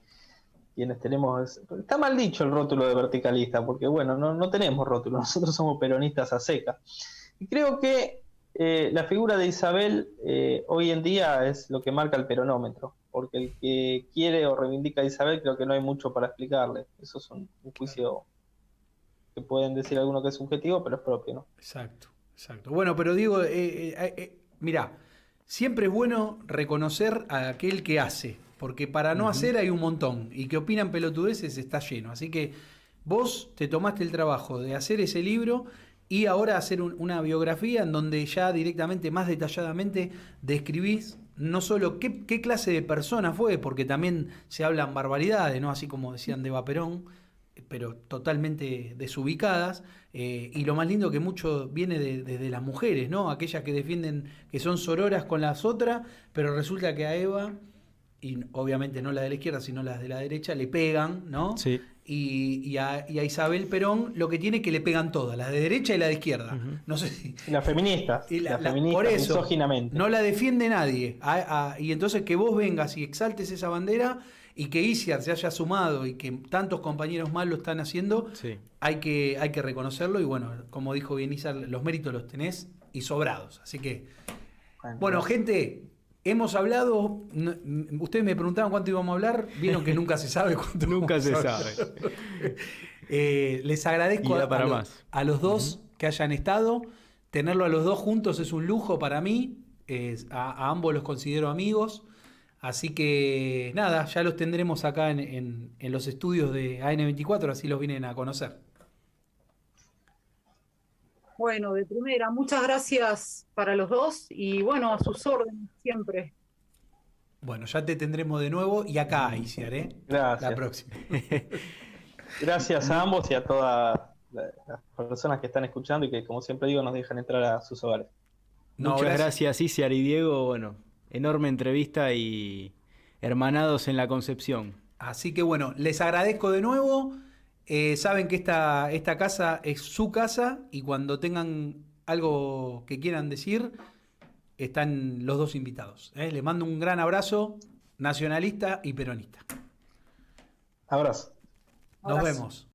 quienes tenemos... Está mal dicho el rótulo de verticalista, porque bueno, no tenemos rótulo, nosotros somos peronistas a seca. Y creo que la figura de Isabel hoy en día es lo que marca el peronómetro, porque el que quiere o reivindica a Isabel creo que no hay mucho para explicarle. Eso es un juicio que pueden decir algunos que es subjetivo, pero es propio, ¿no? Exacto. Bueno, pero digo, mirá, siempre es bueno reconocer a aquel que hace, porque para no hacer hay un montón, y que opinan pelotudeces está lleno. Así que vos te tomaste el trabajo de hacer ese libro y ahora hacer una biografía en donde ya directamente, más detalladamente, describís no solo qué clase de persona fue, porque también se hablan barbaridades, ¿no? Así como decían de Eva Perón, pero totalmente desubicadas, y lo más lindo que mucho viene desde las mujeres, ¿no? Aquellas que defienden que son sororas con las otras, pero resulta que a Eva, y obviamente no la de la izquierda, sino las de la derecha, le pegan, ¿no? Sí. Y a Isabel Perón lo que tiene es que le pegan todas, las de derecha y la de izquierda. Ujú. No sé si... Y las feministas, por eso, misóginamente. no la defiende nadie. Y entonces que vos vengas y exaltes esa bandera y que Isiar se haya sumado y que tantos compañeros más lo están haciendo, Sí. hay que reconocerlo. Y bueno, como dijo bien Isiar, los méritos los tenés y sobrados. Así que, bueno, gente, hemos hablado. Ustedes me preguntaban cuánto íbamos a hablar. Vieron que nunca se sabe cuánto. Nunca se vamos a hablar. Les agradezco Y da para más. a los dos que hayan estado. Tenerlo a los dos juntos es un lujo para mí. A ambos los considero amigos. Así que nada, ya los tendremos acá en los estudios de AN24, así los vienen a conocer. Bueno, de primera, muchas gracias para los dos y bueno, a sus órdenes siempre. Bueno, ya te tendremos de nuevo y acá, Isiar, Gracias. la próxima. Gracias a ambos y a todas las personas que están escuchando y que, como siempre digo, nos dejan entrar a sus hogares. No, Muchas gracias, Isiar y Diego. Bueno, enorme entrevista y hermanados en la Concepción. Así que bueno, les agradezco de nuevo. Saben que esta casa es su casa y cuando tengan algo que quieran decir, están los dos invitados. Les mando un gran abrazo, nacionalista y peronista. Abrazo. Nos vemos.